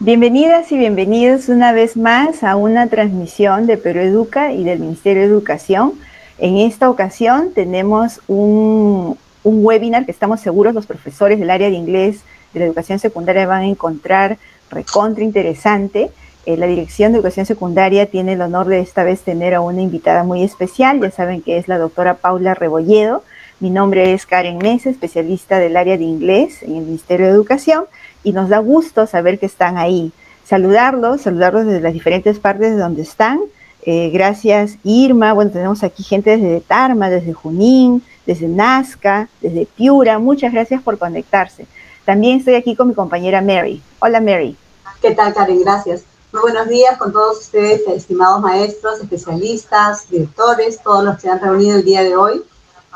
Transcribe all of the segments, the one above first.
Bienvenidas y bienvenidos una vez más a una transmisión de Perú Educa y del Ministerio de Educación. En esta ocasión tenemos un webinar que estamos seguros los profesores del área de inglés de la educación secundaria van a encontrar recontra interesante. La Dirección de Educación Secundaria tiene el honor de esta vez tener a una invitada muy especial. Ya saben que es la doctora Paula Rebolledo. Mi nombre es Karen Mesa, especialista del área de inglés en el Ministerio de Educación, y nos da gusto saber que están ahí. Saludarlos desde las diferentes partes de donde están. Gracias, Irma. Bueno, tenemos aquí gente desde Tarma, desde Junín, desde Nazca, desde Piura. Muchas gracias por conectarse. También estoy aquí con mi compañera Mary. Hola, Mary. ¿Qué tal, Karen? Gracias. Muy buenos días con todos ustedes, estimados maestros, especialistas, directores, todos los que se han reunido el día de hoy,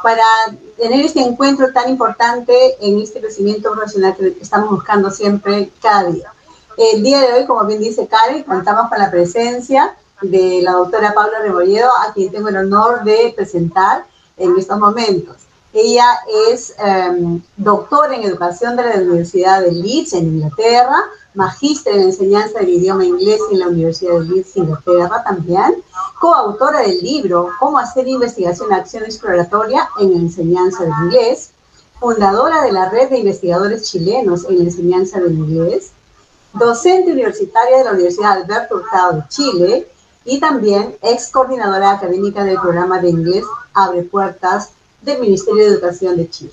para tener este encuentro tan importante en este crecimiento profesional que estamos buscando siempre, cada día. El día de hoy, como bien dice Karen, contamos con la presencia de la doctora Paula Rebolledo, a quien tengo el honor de presentar en estos momentos. Ella es doctora en educación de la Universidad de Leeds, en Inglaterra, magíster en enseñanza del idioma inglés en la Universidad de Leeds, Inglaterra también, coautora del libro Cómo hacer investigación, acción exploratoria en la enseñanza del inglés, fundadora de la red de investigadores chilenos en la enseñanza del inglés, docente universitaria de la Universidad Alberto Hurtado de Chile y también ex coordinadora académica del programa de inglés Abre Puertas del Ministerio de Educación de Chile.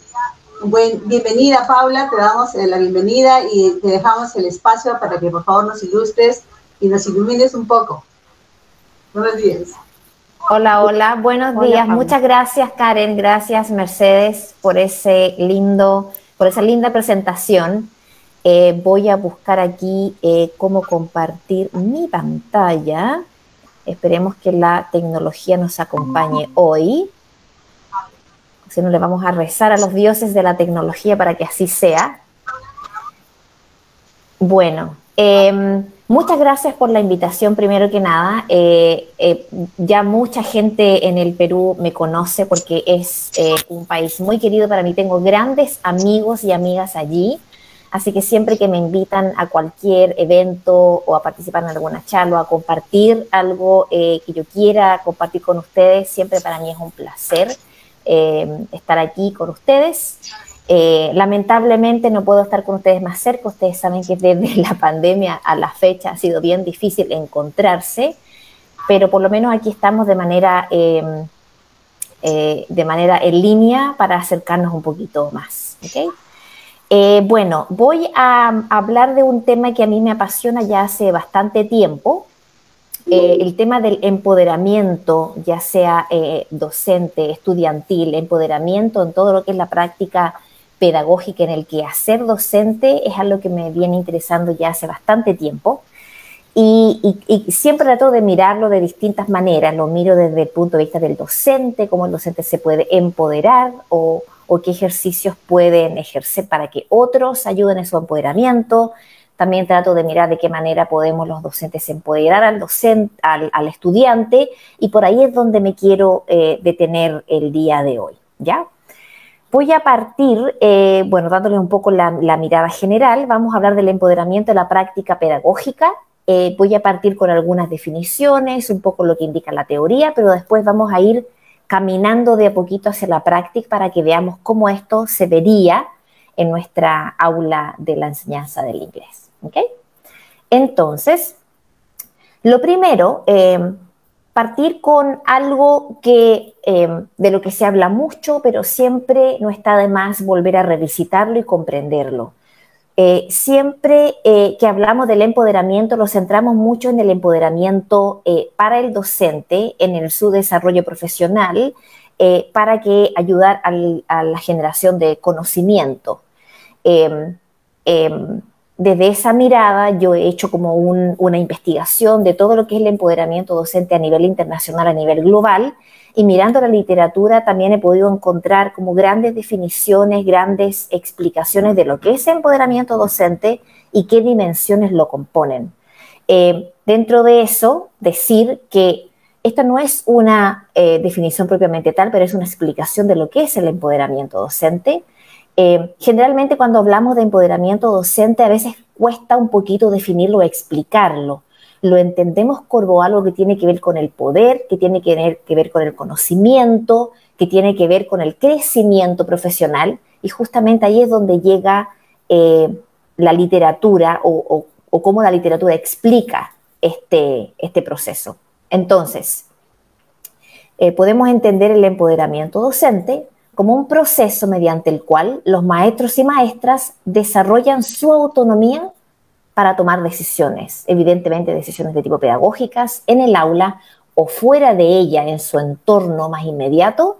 Bienvenida, Paula, te damos la bienvenida y te dejamos el espacio para que por favor nos ilustres y nos ilumines un poco. Buenos días. Hola, hola, buenos días. Paula. Muchas gracias, Karen, gracias, Mercedes, por esa linda presentación. Voy a buscar aquí cómo compartir mi pantalla. Esperemos que la tecnología nos acompañe hoy. Si no, le vamos a rezar a los dioses de la tecnología para que así sea. Bueno, muchas gracias por la invitación, primero que nada. Ya mucha gente en el Perú me conoce porque es un país muy querido para mí. Tengo grandes amigos y amigas allí. Así que siempre que me invitan a cualquier evento o a participar en alguna charla o a compartir algo que yo quiera compartir con ustedes, siempre para mí es un placer estar aquí con ustedes. Lamentablemente no puedo estar con ustedes más cerca. Ustedes saben que desde la pandemia a la fecha ha sido bien difícil encontrarse, pero por lo menos aquí estamos de manera en línea para acercarnos un poquito más, ¿ok? Bueno, voy a hablar de un tema que a mí me apasiona ya hace bastante tiempo, el tema del empoderamiento, ya sea docente, estudiantil, empoderamiento en todo lo que es la práctica pedagógica en el quehacer docente, es algo que me viene interesando ya hace bastante tiempo. Y siempre trato de mirarlo de distintas maneras. Lo miro desde el punto de vista del docente, cómo el docente se puede empoderar o qué ejercicios pueden ejercer para que otros ayuden en su empoderamiento. También trato de mirar de qué manera podemos los docentes empoderar al estudiante, y por ahí es donde me quiero detener el día de hoy, ¿ya? Voy a partir, dándole un poco la mirada general. Vamos a hablar del empoderamiento de la práctica pedagógica. Voy a partir con algunas definiciones, un poco lo que indica la teoría, pero después vamos a ir caminando de a poquito hacia la práctica para que veamos cómo esto se vería en nuestra aula de la enseñanza del inglés. ¿Okay? Entonces, lo primero, partir con algo que, de lo que se habla mucho, pero siempre no está de más volver a revisitarlo y comprenderlo. Siempre que hablamos del empoderamiento, lo centramos mucho en el empoderamiento para el docente, en su desarrollo profesional, para que ayudar a la generación de conocimiento. Desde esa mirada yo he hecho como una investigación de todo lo que es el empoderamiento docente a nivel internacional, a nivel global, y mirando la literatura también he podido encontrar como grandes definiciones, grandes explicaciones de lo que es empoderamiento docente y qué dimensiones lo componen. Dentro de eso, decir que esta no es una definición propiamente tal, pero es una explicación de lo que es el empoderamiento docente. Generalmente cuando hablamos de empoderamiento docente a veces cuesta un poquito definirlo, explicarlo. Lo entendemos como algo que tiene que ver con el poder, que tiene que ver con el conocimiento, que tiene que ver con el crecimiento profesional, y justamente ahí es donde llega la literatura o cómo la literatura explica este proceso. Entonces, podemos entender el empoderamiento docente como un proceso mediante el cual los maestros y maestras desarrollan su autonomía para tomar decisiones, evidentemente decisiones de tipo pedagógicas, en el aula o fuera de ella, en su entorno más inmediato,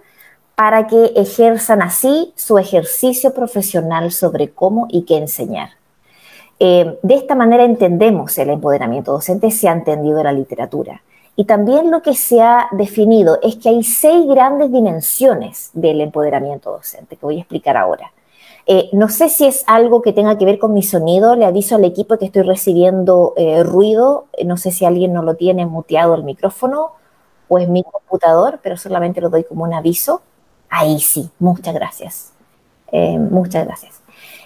para que ejerzan así su ejercicio profesional sobre cómo y qué enseñar. De esta manera entendemos el empoderamiento docente, se ha entendido en la literatura. Y también lo que se ha definido es que hay 6 grandes dimensiones del empoderamiento docente, que voy a explicar ahora. No sé si es algo que tenga que ver con mi sonido, le aviso al equipo que estoy recibiendo ruido, no sé si alguien no lo tiene muteado el micrófono o es mi computador, pero solamente lo doy como un aviso. Ahí sí, muchas gracias. Muchas gracias.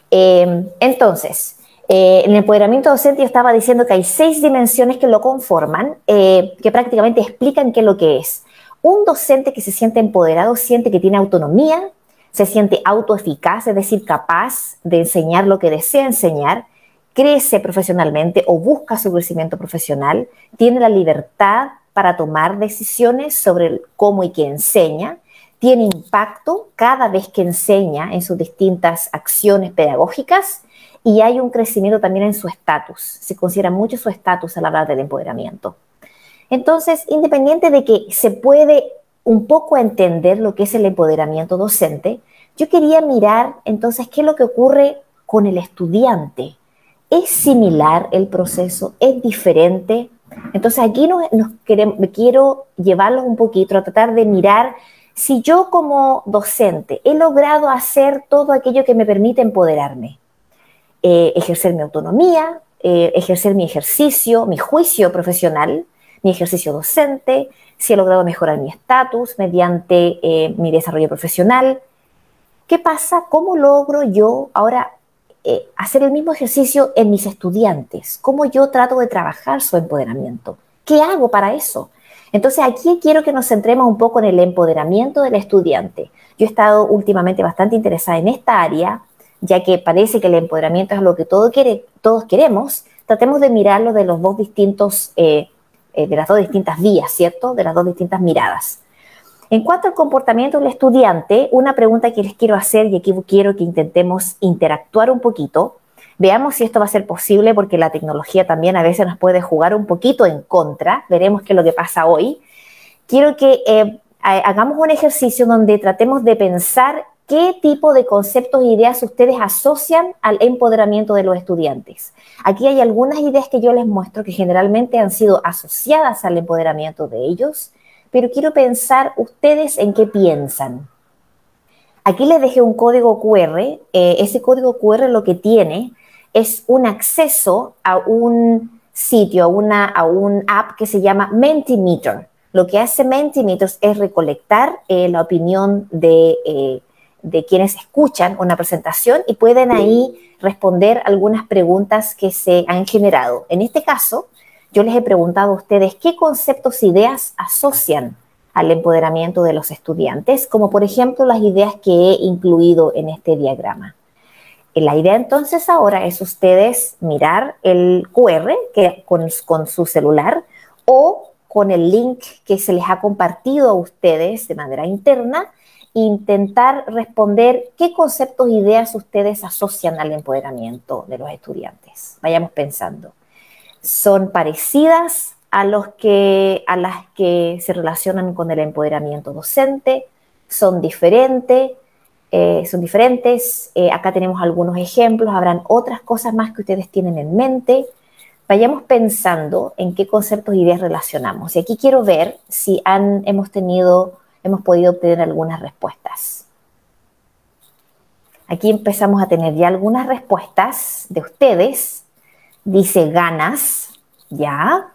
Entonces, en el empoderamiento docente yo estaba diciendo que hay 6 dimensiones que lo conforman, que prácticamente explican qué es lo que es. Un docente que se siente empoderado siente que tiene autonomía, se siente autoeficaz, es decir, capaz de enseñar lo que desea enseñar, crece profesionalmente o busca su crecimiento profesional, tiene la libertad para tomar decisiones sobre cómo y qué enseña, tiene impacto cada vez que enseña en sus distintas acciones pedagógicas, y hay un crecimiento también en su estatus. Se considera mucho su estatus al hablar del empoderamiento. Entonces, independiente de que se puede un poco entender lo que es el empoderamiento docente, yo quería mirar entonces qué es lo que ocurre con el estudiante. ¿Es similar el proceso? ¿Es diferente? Entonces aquí quiero llevarlos un poquito a tratar de mirar si yo como docente he logrado hacer todo aquello que me permite empoderarme. Ejercer mi autonomía, ejercer mi ejercicio, mi juicio profesional, mi ejercicio docente, si he logrado mejorar mi estatus mediante mi desarrollo profesional. ¿Qué pasa? ¿Cómo logro yo ahora hacer el mismo ejercicio en mis estudiantes? ¿Cómo yo trato de trabajar su empoderamiento? ¿Qué hago para eso? Entonces aquí quiero que nos centremos un poco en el empoderamiento del estudiante. Yo he estado últimamente bastante interesada en esta área, ya que parece que el empoderamiento es lo que todos queremos. Tratemos de mirarlo de los dos distintos, de las dos distintas vías, ¿cierto? De las dos distintas miradas. En cuanto al comportamiento del estudiante, una pregunta que les quiero hacer, y aquí quiero que intentemos interactuar un poquito. Veamos si esto va a ser posible, porque la tecnología también a veces nos puede jugar un poquito en contra. Veremos qué es lo que pasa hoy. Quiero que hagamos un ejercicio donde tratemos de pensar qué tipo de conceptos e ideas ustedes asocian al empoderamiento de los estudiantes. Aquí hay algunas ideas que yo les muestro que generalmente han sido asociadas al empoderamiento de ellos, pero quiero pensar ustedes en qué piensan. Aquí les dejé un código QR. Ese código QR lo que tiene es un acceso a un sitio, a un app que se llama Mentimeter. Lo que hace Mentimeter es recolectar la opinión de quienes escuchan una presentación y pueden ahí responder algunas preguntas que se han generado. En este caso, yo les he preguntado a ustedes qué conceptos e ideas asocian al empoderamiento de los estudiantes, como por ejemplo las ideas que he incluido en este diagrama. La idea entonces ahora es ustedes mirar el QR con su celular o con el link que se les ha compartido a ustedes de manera interna, intentar responder qué conceptos e ideas ustedes asocian al empoderamiento de los estudiantes. Vayamos pensando. ¿Son parecidas a las que se relacionan con el empoderamiento docente? ¿Son diferentes? Acá tenemos algunos ejemplos. Habrán otras cosas más que ustedes tienen en mente. Vayamos pensando en qué conceptos e ideas relacionamos. Y aquí quiero ver si hemos podido obtener algunas respuestas. Aquí empezamos a tener ya algunas respuestas de ustedes. Dice ganas, ya,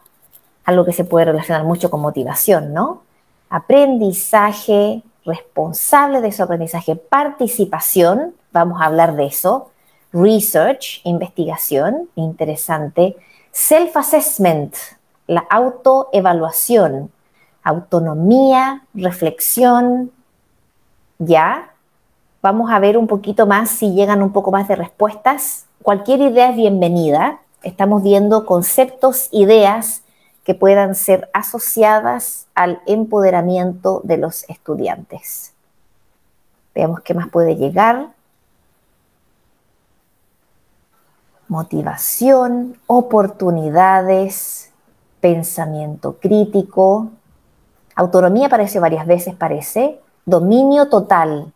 algo que se puede relacionar mucho con motivación, ¿no? Aprendizaje, responsable de su aprendizaje, participación, vamos a hablar de eso. research, investigación, interesante. Self-assessment, la autoevaluación, autonomía, reflexión, ¿ya? Vamos a ver un poquito más si llegan un poco más de respuestas. Cualquier idea es bienvenida. Estamos viendo conceptos, ideas que puedan ser asociadas al empoderamiento de los estudiantes. Veamos qué más puede llegar. Motivación, oportunidades, pensamiento crítico. Autonomía apareció varias veces, parece. Dominio total.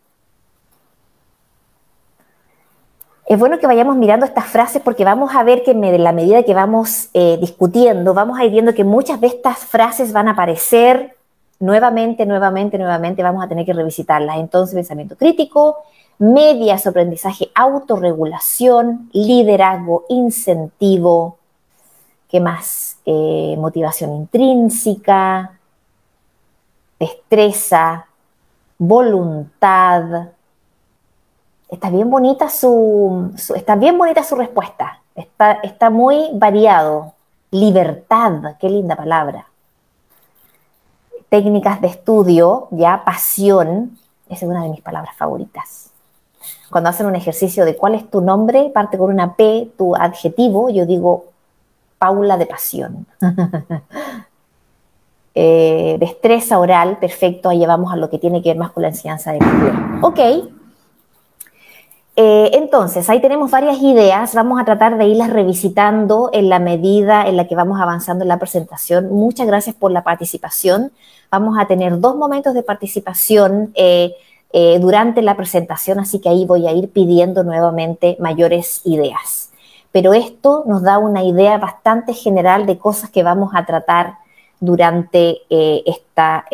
Es bueno que vayamos mirando estas frases porque vamos a ver que en la medida que vamos discutiendo, vamos a ir viendo que muchas de estas frases van a aparecer nuevamente, vamos a tener que revisitarlas. Entonces, pensamiento crítico, medias, aprendizaje, autorregulación, liderazgo, incentivo, ¿qué más? Motivación intrínseca, destreza, voluntad. Está bien bonita su respuesta. Está muy variado. Libertad, qué linda palabra. Técnicas de estudio, ya, pasión. Esa es una de mis palabras favoritas. Cuando hacen un ejercicio de cuál es tu nombre, parte con una P, tu adjetivo, yo digo Paula de pasión. Destreza oral, perfecto, ahí llevamos a lo que tiene que ver más con la enseñanza de inglés. Ok. Entonces, ahí tenemos varias ideas, vamos a tratar de irlas revisitando en la medida en la que vamos avanzando en la presentación. Muchas gracias por la participación. Vamos a tener 2 momentos de participación durante la presentación, así que ahí voy a ir pidiendo nuevamente mayores ideas. Pero esto nos da una idea bastante general de cosas que vamos a tratar durante esta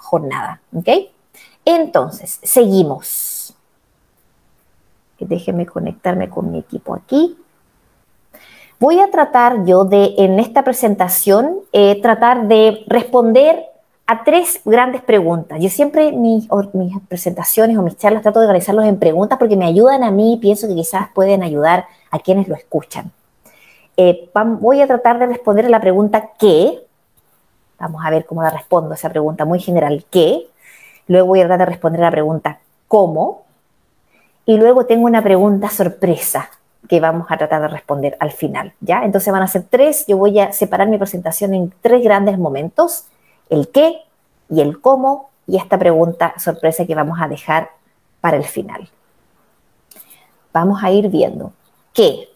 jornada. ¿Ok? Entonces, seguimos. Déjenme conectarme con mi equipo aquí. Voy a tratar yo de, en esta presentación, tratar de responder a 3 grandes preguntas. Yo siempre mis presentaciones o mis charlas trato de organizarlos en preguntas porque me ayudan a mí y pienso que quizás pueden ayudar a quienes lo escuchan. Voy a tratar de responder a la pregunta ¿qué? Vamos a ver cómo la respondo, esa pregunta muy general, ¿qué? Luego voy a tratar de responder a la pregunta ¿cómo? Y luego tengo una pregunta sorpresa que vamos a tratar de responder al final, ¿ya? Entonces van a ser 3, yo voy a separar mi presentación en 3 grandes momentos, el qué y el cómo y esta pregunta sorpresa que vamos a dejar para el final. Vamos a ir viendo qué.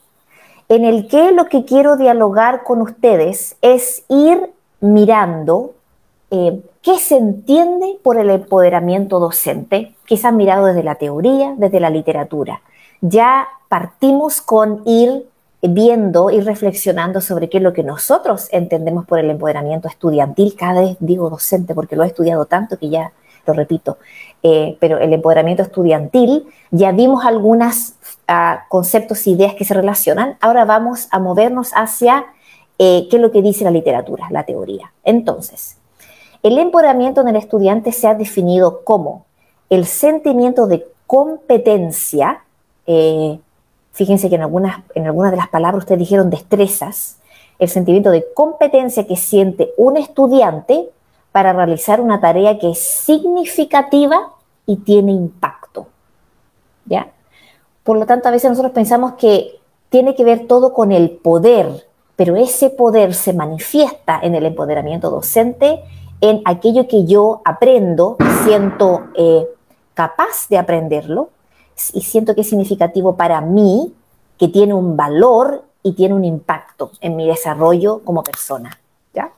En el qué lo que quiero dialogar con ustedes es ir mirando ¿qué se entiende por el empoderamiento docente? Quizás mirado desde la teoría, desde la literatura. Ya partimos con ir viendo y reflexionando sobre qué es lo que nosotros entendemos por el empoderamiento estudiantil. Cada vez digo docente porque lo he estudiado tanto que ya lo repito. Pero el empoderamiento estudiantil, ya vimos algunos conceptos e ideas que se relacionan. Ahora vamos a movernos hacia qué es lo que dice la literatura, la teoría. Entonces, el empoderamiento en el estudiante se ha definido como el sentimiento de competencia. Fíjense que en algunas de las palabras ustedes dijeron destrezas. El sentimiento de competencia que siente un estudiante para realizar una tarea que es significativa y tiene impacto. ¿Ya? Por lo tanto, a veces nosotros pensamos que tiene que ver todo con el poder, pero ese poder se manifiesta en el empoderamiento docente, en aquello que yo aprendo, siento capaz de aprenderlo y siento que es significativo para mí, que tiene un valor y tiene un impacto en mi desarrollo como persona. ¿Ya?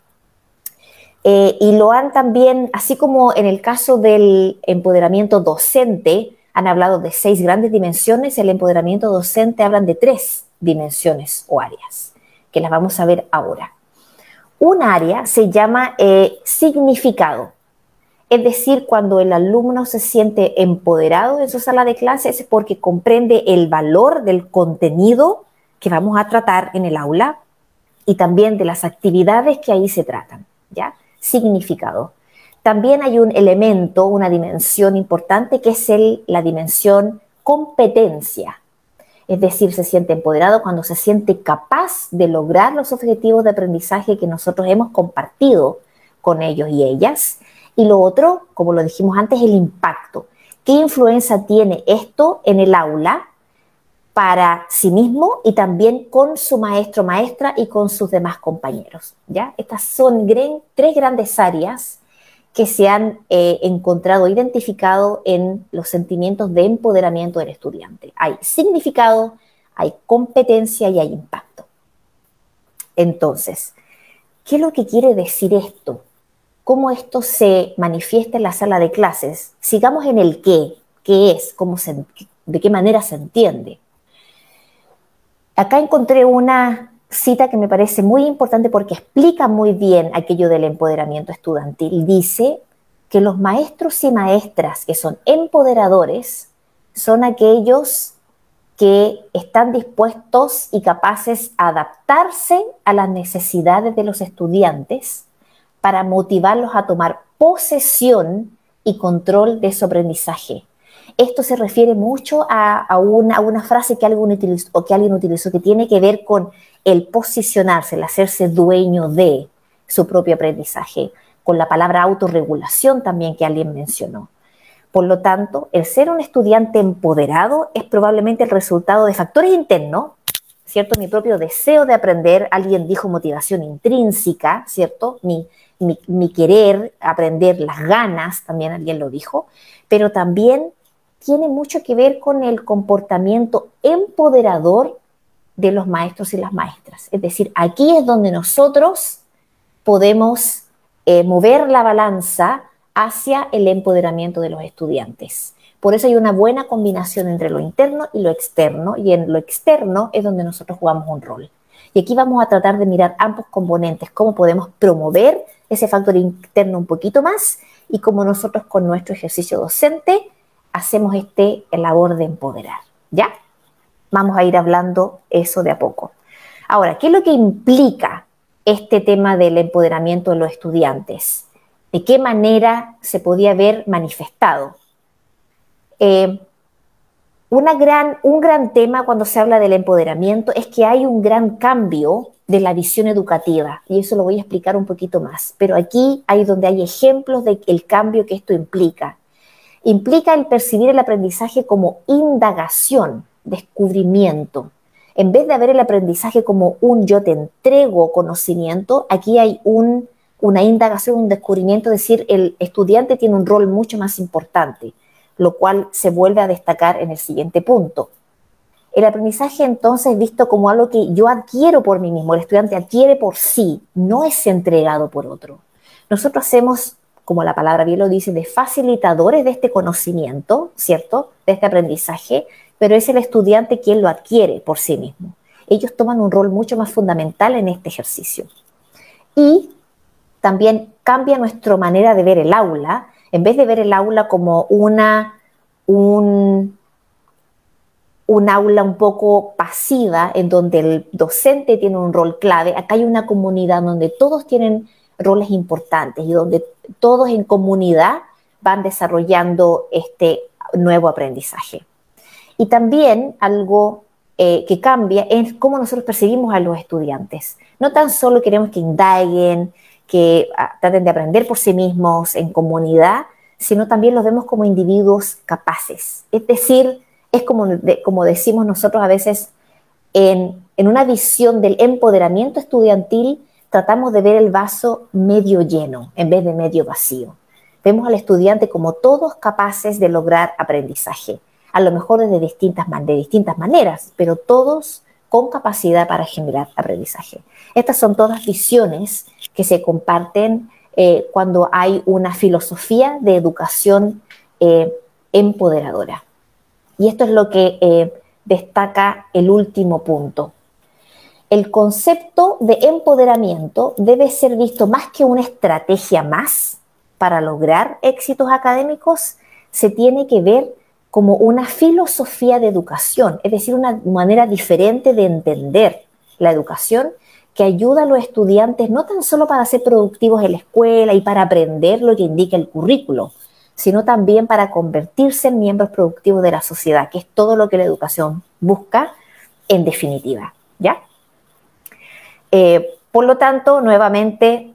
Y lo han también, así como en el caso del empoderamiento docente, han hablado de 6 grandes dimensiones, el empoderamiento docente hablan de 3 dimensiones o áreas, que las vamos a ver ahora. Un área se llama significado, es decir, cuando el alumno se siente empoderado en su sala de clases es porque comprende el valor del contenido que vamos a tratar en el aula y también de las actividades que ahí se tratan, ¿ya? Significado. También hay un elemento, una dimensión importante que es la dimensión competencia. Es decir, se siente empoderado cuando se siente capaz de lograr los objetivos de aprendizaje que nosotros hemos compartido con ellos y ellas. Y lo otro, como lo dijimos antes, el impacto. ¿Qué influencia tiene esto en el aula para sí mismo y también con su maestro, maestra y con sus demás compañeros? ¿Ya? Estas son tres grandes áreas que se han encontrado, identificado en los sentimientos de empoderamiento del estudiante. Hay significado, hay competencia y hay impacto. Entonces, ¿qué es lo que quiere decir esto? ¿Cómo esto se manifiesta en la sala de clases? Sigamos en el qué es, de qué manera se entiende. Acá encontré una cita que me parece muy importante porque explica muy bien aquello del empoderamiento estudiantil. Dice que los maestros y maestras que son empoderadores son aquellos que están dispuestos y capaces a adaptarse a las necesidades de los estudiantes para motivarlos a tomar posesión y control de su aprendizaje. Esto se refiere mucho a una frase que alguien utilizó que tiene que ver con el posicionarse, el hacerse dueño de su propio aprendizaje, con la palabra autorregulación también que alguien mencionó. Por lo tanto, el ser un estudiante empoderado es probablemente el resultado de factores internos, ¿cierto? Mi propio deseo de aprender, alguien dijo motivación intrínseca, ¿cierto? Mi querer aprender, las ganas, también alguien lo dijo, pero también tiene mucho que ver con el comportamiento empoderador de los maestros y las maestras. Es decir, aquí es donde nosotros podemos mover la balanza hacia el empoderamiento de los estudiantes. Por eso hay una buena combinación entre lo interno y lo externo, y en lo externo es donde nosotros jugamos un rol. Y aquí vamos a tratar de mirar ambos componentes, cómo podemos promover ese factor interno un poquito más y cómo nosotros con nuestro ejercicio docente hacemos labor de empoderar, ¿ya? Vamos a ir hablando eso de a poco. Ahora, ¿qué es lo que implica este tema del empoderamiento de los estudiantes? ¿De qué manera se podía haber manifestado? Un gran tema cuando se habla del empoderamiento es que hay un gran cambio de la visión educativa, y eso lo voy a explicar un poquito más, pero aquí hay donde hay ejemplos del cambio que esto implica. Implica el percibir el aprendizaje como indagación, descubrimiento. En vez de ver el aprendizaje como yo te entrego conocimiento, aquí hay una indagación, un descubrimiento, es decir, el estudiante tiene un rol mucho más importante, lo cual se vuelve a destacar en el siguiente punto. El aprendizaje entonces es visto como algo que yo adquiero por mí mismo, el estudiante adquiere por sí, no es entregado por otro. Nosotros hacemos, como la palabra bien lo dice, de facilitadores de este conocimiento, ¿cierto?, de este aprendizaje, pero es el estudiante quien lo adquiere por sí mismo. Ellos toman un rol mucho más fundamental en este ejercicio. Y también cambia nuestra manera de ver el aula. En vez de ver el aula como un aula un poco pasiva, en donde el docente tiene un rol clave, acá hay una comunidad donde todos tienen roles importantes y donde todos en comunidad van desarrollando este nuevo aprendizaje. Y también algo que cambia es cómo nosotros percibimos a los estudiantes. No tan solo queremos que indaguen, que traten de aprender por sí mismos en comunidad, sino también los vemos como individuos capaces. Es decir, es como decimos nosotros a veces, en una visión del empoderamiento estudiantil, tratamos de ver el vaso medio lleno en vez de medio vacío. Vemos al estudiante como todos capaces de lograr aprendizaje, a lo mejor de distintas maneras, pero todos con capacidad para generar aprendizaje. Estas son todas visiones que se comparten cuando hay una filosofía de educación empoderadora. Y esto es lo que destaca el último punto. El concepto de empoderamiento debe ser visto más que una estrategia más para lograr éxitos académicos, se tiene que ver como una filosofía de educación, es decir, una manera diferente de entender la educación que ayuda a los estudiantes no tan solo para ser productivos en la escuela y para aprender lo que indica el currículo, sino también para convertirse en miembros productivos de la sociedad, que es todo lo que la educación busca en definitiva, ¿ya? Por lo tanto, nuevamente,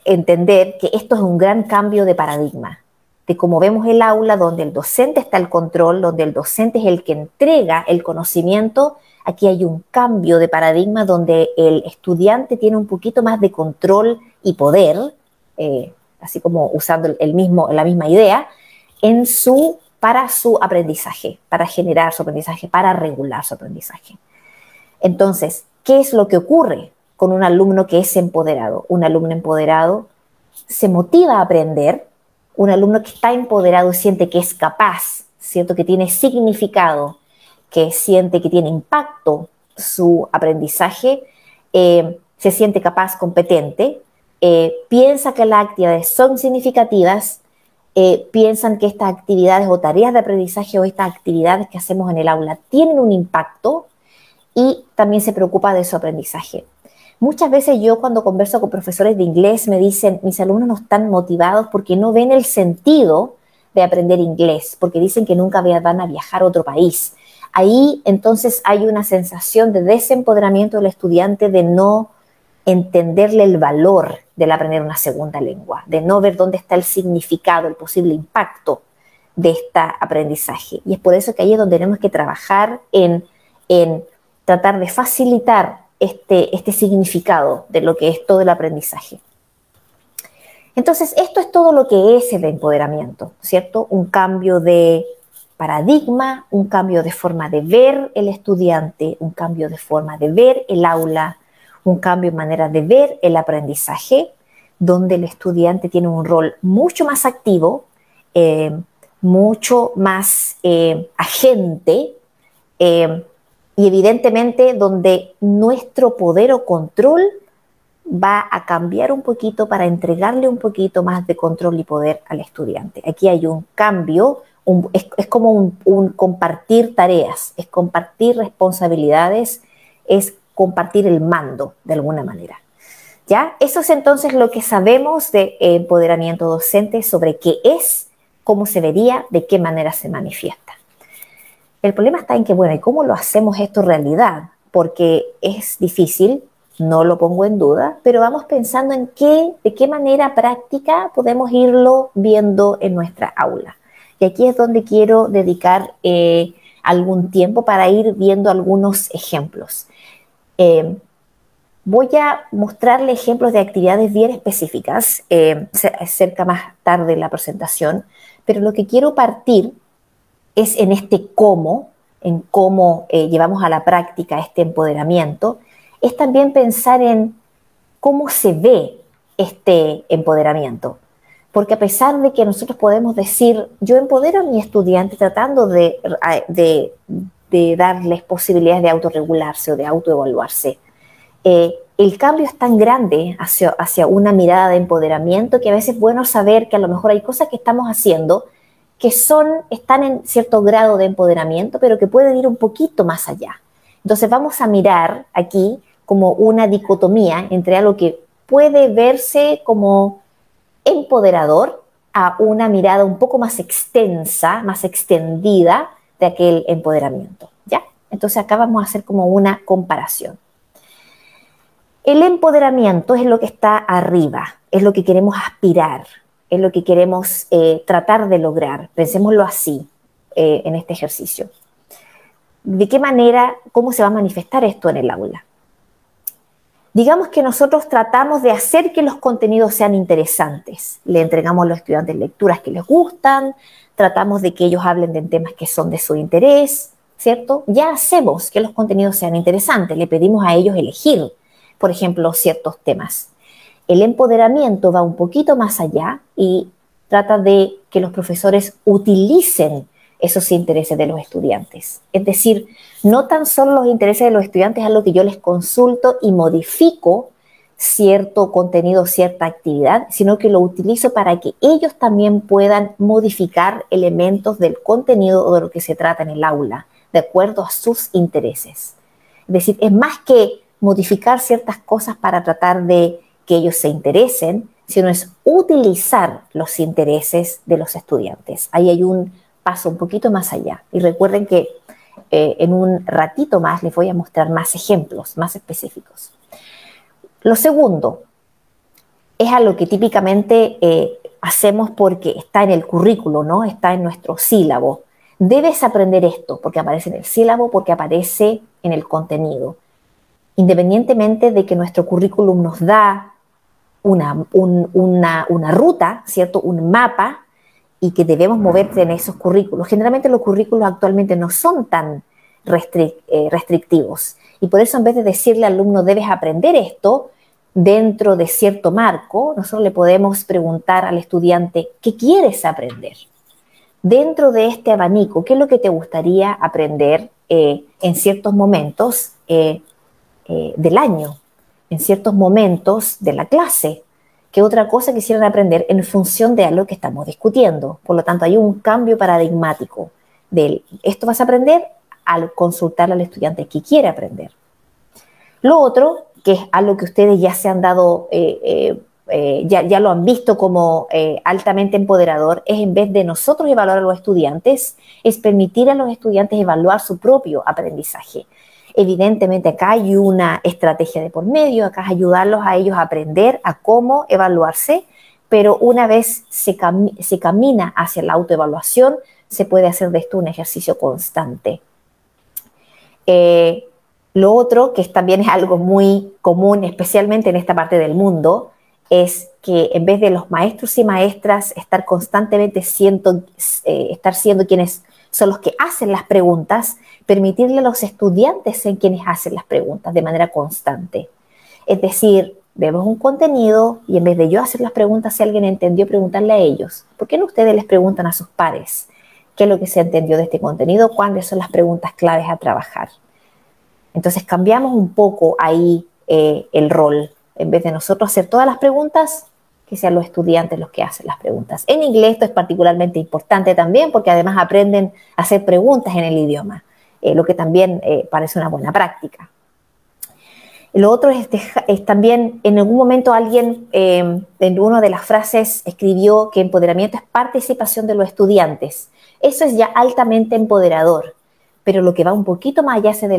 entender que esto es un gran cambio de paradigma, de cómo vemos el aula, donde el docente está al control, donde el docente es el que entrega el conocimiento. Aquí hay un cambio de paradigma donde el estudiante tiene un poquito más de control y poder, así como usando la misma idea, para su aprendizaje, para generar su aprendizaje, para regular su aprendizaje. Entonces, ¿qué es lo que ocurre con un alumno que es empoderado? Un alumno empoderado se motiva a aprender. Un alumno que está empoderado siente que es capaz, ¿cierto? Que tiene significado, que siente que tiene impacto su aprendizaje, se siente capaz, competente, piensa que las actividades son significativas, piensan que estas actividades o tareas de aprendizaje o estas actividades que hacemos en el aula tienen un impacto y también se preocupa de su aprendizaje. Muchas veces yo cuando converso con profesores de inglés me dicen, mis alumnos no están motivados porque no ven el sentido de aprender inglés, porque dicen que nunca van a viajar a otro país. Ahí entonces hay una sensación de desempoderamiento del estudiante, de no entenderle el valor del aprender una segunda lengua, de no ver dónde está el significado, el posible impacto de este aprendizaje. Y es por eso que ahí es donde tenemos que trabajar en tratar de facilitar este significado de lo que es todo el aprendizaje. Entonces, esto es todo lo que es el empoderamiento, ¿cierto? Un cambio de paradigma, un cambio de forma de ver el estudiante, un cambio de forma de ver el aula, un cambio en manera de ver el aprendizaje, donde el estudiante tiene un rol mucho más activo, mucho más agente, y evidentemente donde nuestro poder o control va a cambiar un poquito para entregarle un poquito más de control y poder al estudiante. Aquí hay un cambio, es como un compartir tareas, es compartir responsabilidades, es compartir el mando de alguna manera. ¿Ya? Eso es entonces lo que sabemos de empoderamiento docente, sobre qué es, cómo se vería, de qué manera se manifiesta. El problema está en que, bueno, ¿y cómo lo hacemos esto realidad? Porque es difícil, no lo pongo en duda, pero vamos pensando en de qué manera práctica podemos irlo viendo en nuestra aula. Y aquí es donde quiero dedicar algún tiempo para ir viendo algunos ejemplos. Voy a mostrarle ejemplos de actividades bien específicas, cerca más tarde en la presentación, pero lo que quiero partir es en en cómo llevamos a la práctica este empoderamiento, es también pensar en cómo se ve este empoderamiento. Porque a pesar de que nosotros podemos decir, yo empodero a mi estudiante tratando de darles posibilidades de autorregularse o de autoevaluarse, el cambio es tan grande hacia una mirada de empoderamiento que a veces es bueno saber que a lo mejor hay cosas que estamos haciendo que están en cierto grado de empoderamiento, pero que pueden ir un poquito más allá. Entonces vamos a mirar aquí como una dicotomía entre algo que puede verse como empoderador a una mirada un poco más extensa, más extendida de aquel empoderamiento, ¿ya? Entonces acá vamos a hacer como una comparación. El empoderamiento es lo que está arriba, es lo que queremos aspirar, es lo que queremos tratar de lograr. Pensémoslo así en este ejercicio. ¿De qué manera, cómo se va a manifestar esto en el aula? Digamos que nosotros tratamos de hacer que los contenidos sean interesantes. Le entregamos a los estudiantes lecturas que les gustan, tratamos de que ellos hablen de temas que son de su interés, ¿cierto? Ya hacemos que los contenidos sean interesantes, le pedimos a ellos elegir, por ejemplo, ciertos temas. El empoderamiento va un poquito más allá y trata de que los profesores utilicen esos intereses de los estudiantes. Es decir, no tan solo los intereses de los estudiantes es lo que yo les consulto y modifico cierto contenido, cierta actividad, sino que lo utilizo para que ellos también puedan modificar elementos del contenido o de lo que se trata en el aula, de acuerdo a sus intereses. Es decir, es más que modificar ciertas cosas para tratar de que ellos se interesen, sino es utilizar los intereses de los estudiantes. Ahí hay un paso un poquito más allá. Y recuerden que en un ratito más les voy a mostrar más ejemplos, más específicos. Lo segundo es algo que típicamente hacemos porque está en el currículo, ¿no? Está en nuestro sílabo. Debes aprender esto porque aparece en el sílabo, porque aparece en el contenido. Independientemente de que nuestro currículum nos da una ruta, ¿cierto? Un mapa, y que debemos moverte en esos currículos. Generalmente los currículos actualmente no son tan restrictivos. Y por eso, en vez de decirle al alumno, debes aprender esto, dentro de cierto marco, nosotros le podemos preguntar al estudiante, ¿qué quieres aprender? Dentro de este abanico, ¿qué es lo que te gustaría aprender en ciertos momentos del año, en ciertos momentos de la clase? ¿Qué otra cosa quisieran aprender en función de algo que estamos discutiendo? Por lo tanto, hay un cambio paradigmático de esto vas a aprender al consultar al estudiante que quiere aprender. Lo otro, que es algo que ustedes ya se han dado, ya lo han visto como altamente empoderador, es en vez de nosotros evaluar a los estudiantes, es permitir a los estudiantes evaluar su propio aprendizaje. Evidentemente acá hay una estrategia de por medio, acá es ayudarlos a ellos a aprender a cómo evaluarse, pero una vez se camina hacia la autoevaluación, se puede hacer de esto un ejercicio constante. Lo otro, que también es algo muy común, especialmente en esta parte del mundo, es que en vez de los maestros y maestras estar constantemente siendo quienes son los que hacen las preguntas, permitirle a los estudiantes ser quienes hacen las preguntas de manera constante. Es decir, vemos un contenido y en vez de yo hacer las preguntas, si alguien entendió, preguntarle a ellos. ¿Por qué no ustedes les preguntan a sus pares qué es lo que se entendió de este contenido? ¿Cuáles son las preguntas claves a trabajar? Entonces cambiamos un poco ahí el rol. En vez de nosotros hacer todas las preguntas, que sean los estudiantes los que hacen las preguntas. En inglés esto es particularmente importante también porque además aprenden a hacer preguntas en el idioma, lo que también parece una buena práctica. Lo otro es también, en algún momento alguien en una de las frases escribió que empoderamiento es participación de los estudiantes. Eso es ya altamente empoderador, pero lo que va un poquito más allá en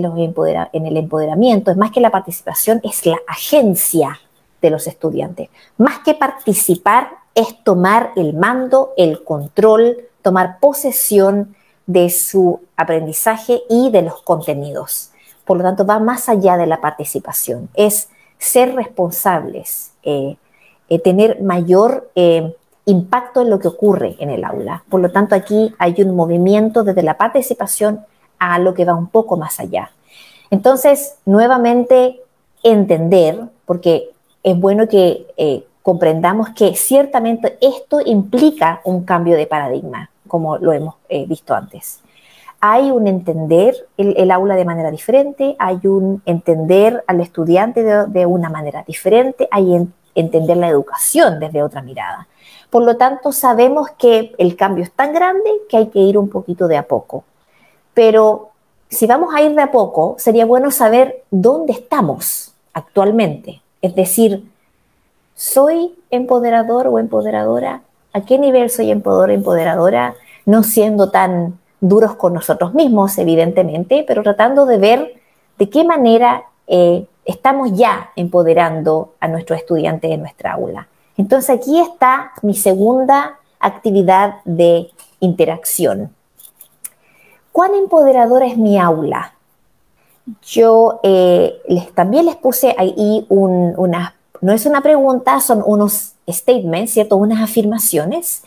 el empoderamiento es más que la participación, es la agencia de los estudiantes. Más que participar es tomar el mando, el control, tomar posesión de su aprendizaje y de los contenidos. Por lo tanto, va más allá de la participación. Es ser responsables, tener mayor impacto en lo que ocurre en el aula. Por lo tanto, aquí hay un movimiento desde la participación a lo que va un poco más allá. Entonces, nuevamente, entender, porque es bueno que comprendamos que ciertamente esto implica un cambio de paradigma, como lo hemos visto antes. Hay un entender el aula de manera diferente, hay un entender al estudiante de una manera diferente, hay entender la educación desde otra mirada. Por lo tanto, sabemos que el cambio es tan grande que hay que ir un poquito de a poco. Pero si vamos a ir de a poco, sería bueno saber dónde estamos actualmente. Es decir, ¿soy empoderador o empoderadora? ¿A qué nivel soy empoderador o empoderadora? No siendo tan duros con nosotros mismos, evidentemente, pero tratando de ver de qué manera estamos ya empoderando a nuestros estudiantes en nuestra aula. Entonces aquí está mi segunda actividad de interacción. ¿Cuán empoderadora es mi aula? Yo también les puse ahí no es una pregunta, son unos statements, ¿cierto? Unas afirmaciones.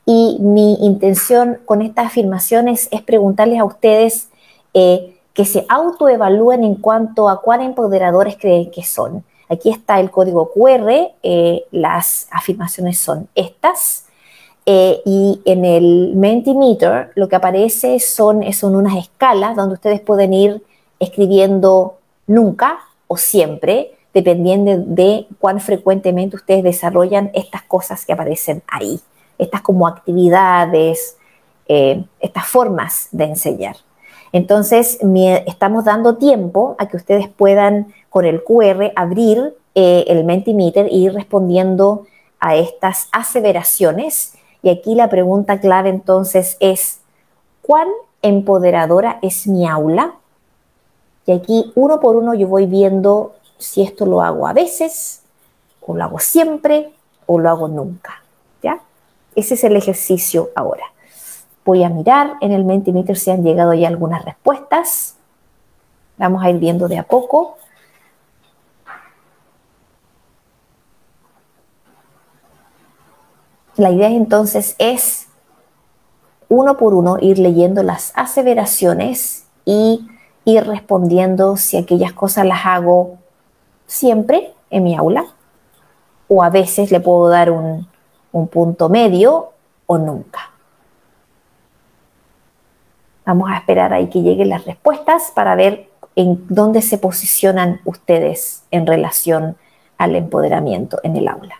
Y mi intención con estas afirmaciones es preguntarles a ustedes que se autoevalúen en cuanto a cuán empoderadores creen que son. Aquí está el código QR, las afirmaciones son estas. Y en el Mentimeter lo que aparece son unas escalas donde ustedes pueden ir escribiendo nunca o siempre, dependiendo de cuán frecuentemente ustedes desarrollan estas cosas que aparecen ahí, estas como actividades, estas formas de enseñar. Entonces, estamos dando tiempo a que ustedes puedan, con el QR, abrir el Mentimeter e ir respondiendo a estas aseveraciones. Y aquí la pregunta clave entonces es, ¿cuán empoderadora es mi aula. Y aquí, uno por uno, yo voy viendo si esto lo hago a veces, o lo hago siempre, o lo hago nunca, ¿ya? Ese es el ejercicio ahora. Voy a mirar en el Mentimeter si han llegado ya algunas respuestas. Vamos a ir viendo de a poco. La idea entonces es, uno por uno, ir leyendo las aseveraciones y ir respondiendo si aquellas cosas las hago siempre en mi aula, o a veces le puedo dar un punto medio o nunca. Vamos a esperar ahí que lleguen las respuestas para ver en dónde se posicionan ustedes en relación al empoderamiento en el aula.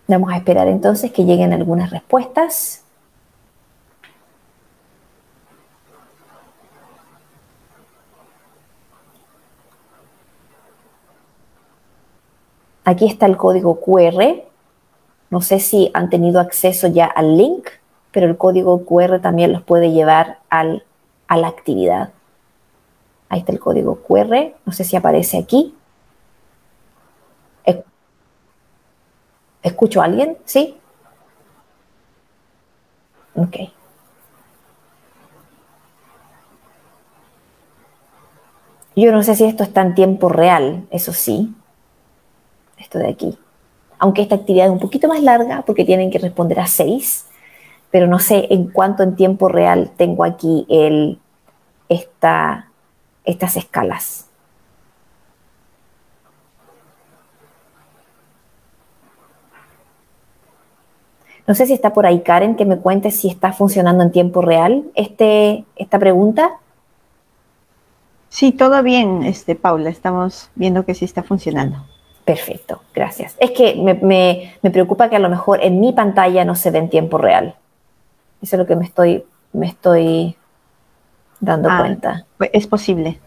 Vamos a esperar entonces que lleguen algunas respuestas. Aquí está el código QR. No sé si han tenido acceso ya al link, pero el código QR también los puede llevar a la actividad. Ahí está el código QR. No sé si aparece aquí. ¿Escucho a alguien? ¿Sí? Ok. Yo no sé si esto está en tiempo real, eso sí. Esto de aquí. Aunque esta actividad es un poquito más larga porque tienen que responder a 6, pero no sé en cuánto en tiempo real tengo aquí estas escalas. No sé si está por ahí Karen, que me cuente si está funcionando en tiempo real esta pregunta. Sí, todo bien, Paula, estamos viendo que sí está funcionando. Perfecto, gracias. Es que me preocupa que a lo mejor en mi pantalla no se ve en tiempo real. Eso es lo que me estoy dando cuenta. Pues es posible.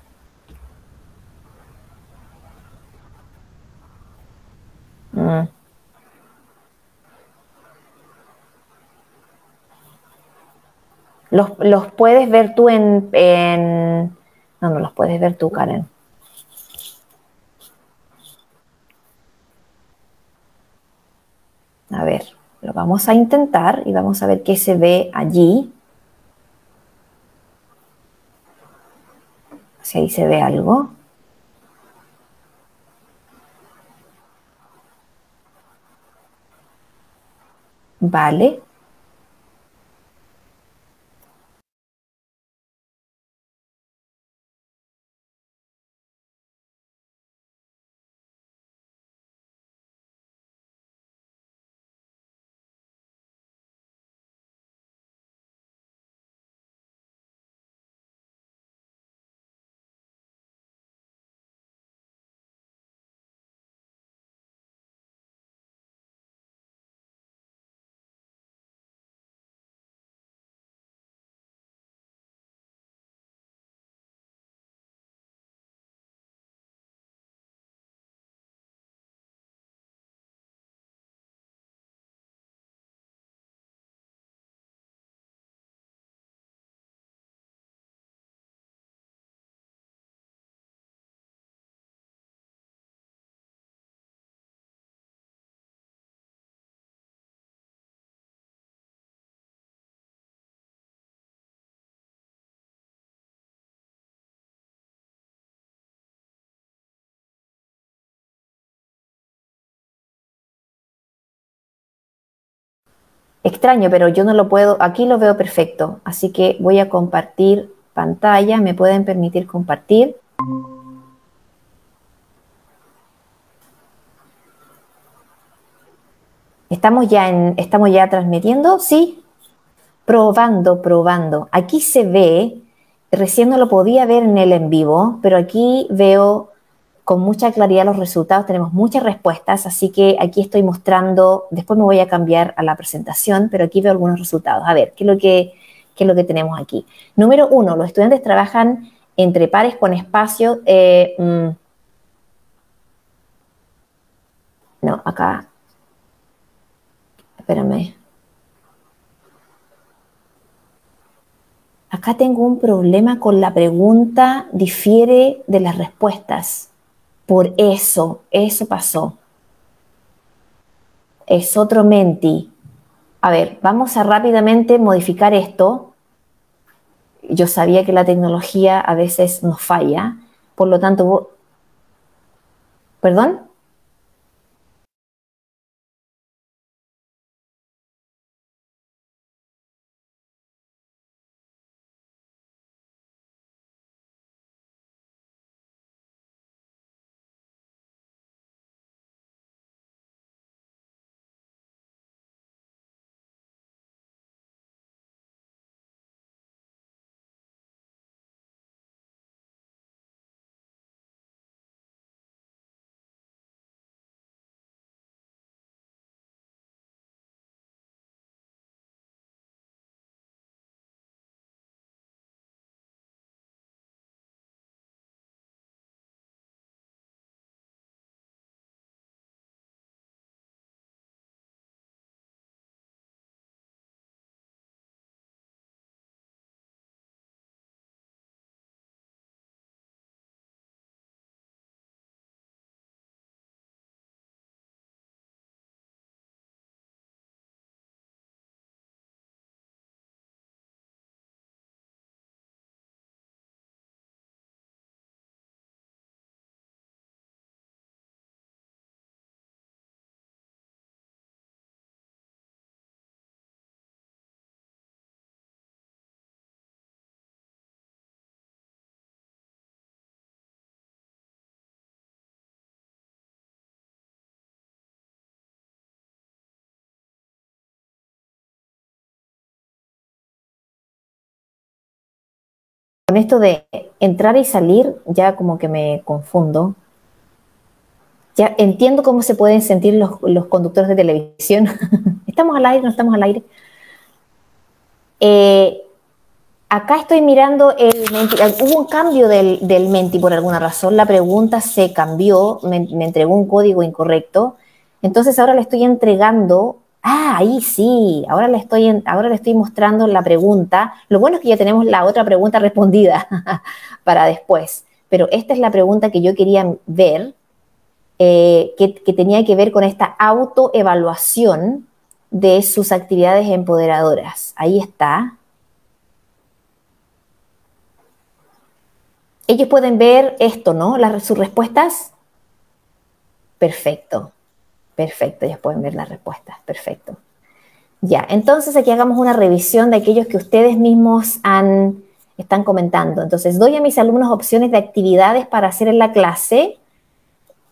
¿Los puedes ver tú No los puedes ver tú, Karen. A ver, lo vamos a intentar y vamos a ver qué se ve allí. Si ahí se ve algo. Vale. Extraño, pero yo no lo puedo, aquí lo veo perfecto, así que voy a compartir pantalla. ¿Me pueden permitir compartir? ¿Estamos ya transmitiendo? Sí. Probando. Aquí se ve, recién no lo podía ver en el en vivo, pero aquí veo con mucha claridad los resultados. Tenemos muchas respuestas, así que aquí estoy mostrando, después me voy a cambiar a la presentación, pero aquí veo algunos resultados. A ver, ¿qué es lo que tenemos aquí? Número 1, los estudiantes trabajan entre pares con espacio. No, acá. Espérame. Acá tengo un problema con la pregunta, difiere de las respuestas. Por eso pasó. Es otro menti. A ver, vamos a rápidamente modificar esto. Yo sabía que la tecnología a veces nos falla, por lo tanto, ¿perdón? Con esto de entrar y salir, ya como que me confundo. Ya entiendo cómo se pueden sentir los conductores de televisión. ¿Estamos al aire? ¿No estamos al aire? Acá estoy mirando el Menti. Hubo un cambio del Menti por alguna razón. La pregunta se cambió, me entregó un código incorrecto. Entonces ahora le estoy entregando. Ahí sí. Ahora le estoy mostrando la pregunta. Lo bueno es que ya tenemos la otra pregunta respondida para después. Pero esta es la pregunta que yo quería ver, que tenía que ver con esta autoevaluación de sus actividades empoderadoras. Ahí está. Ellos pueden ver esto, ¿no? Sus respuestas. Perfecto, perfecto. Ellos pueden ver las respuestas. Perfecto. Ya, entonces aquí hagamos una revisión de aquellos que ustedes mismos están comentando. Entonces, doy a mis alumnos opciones de actividades para hacer en la clase.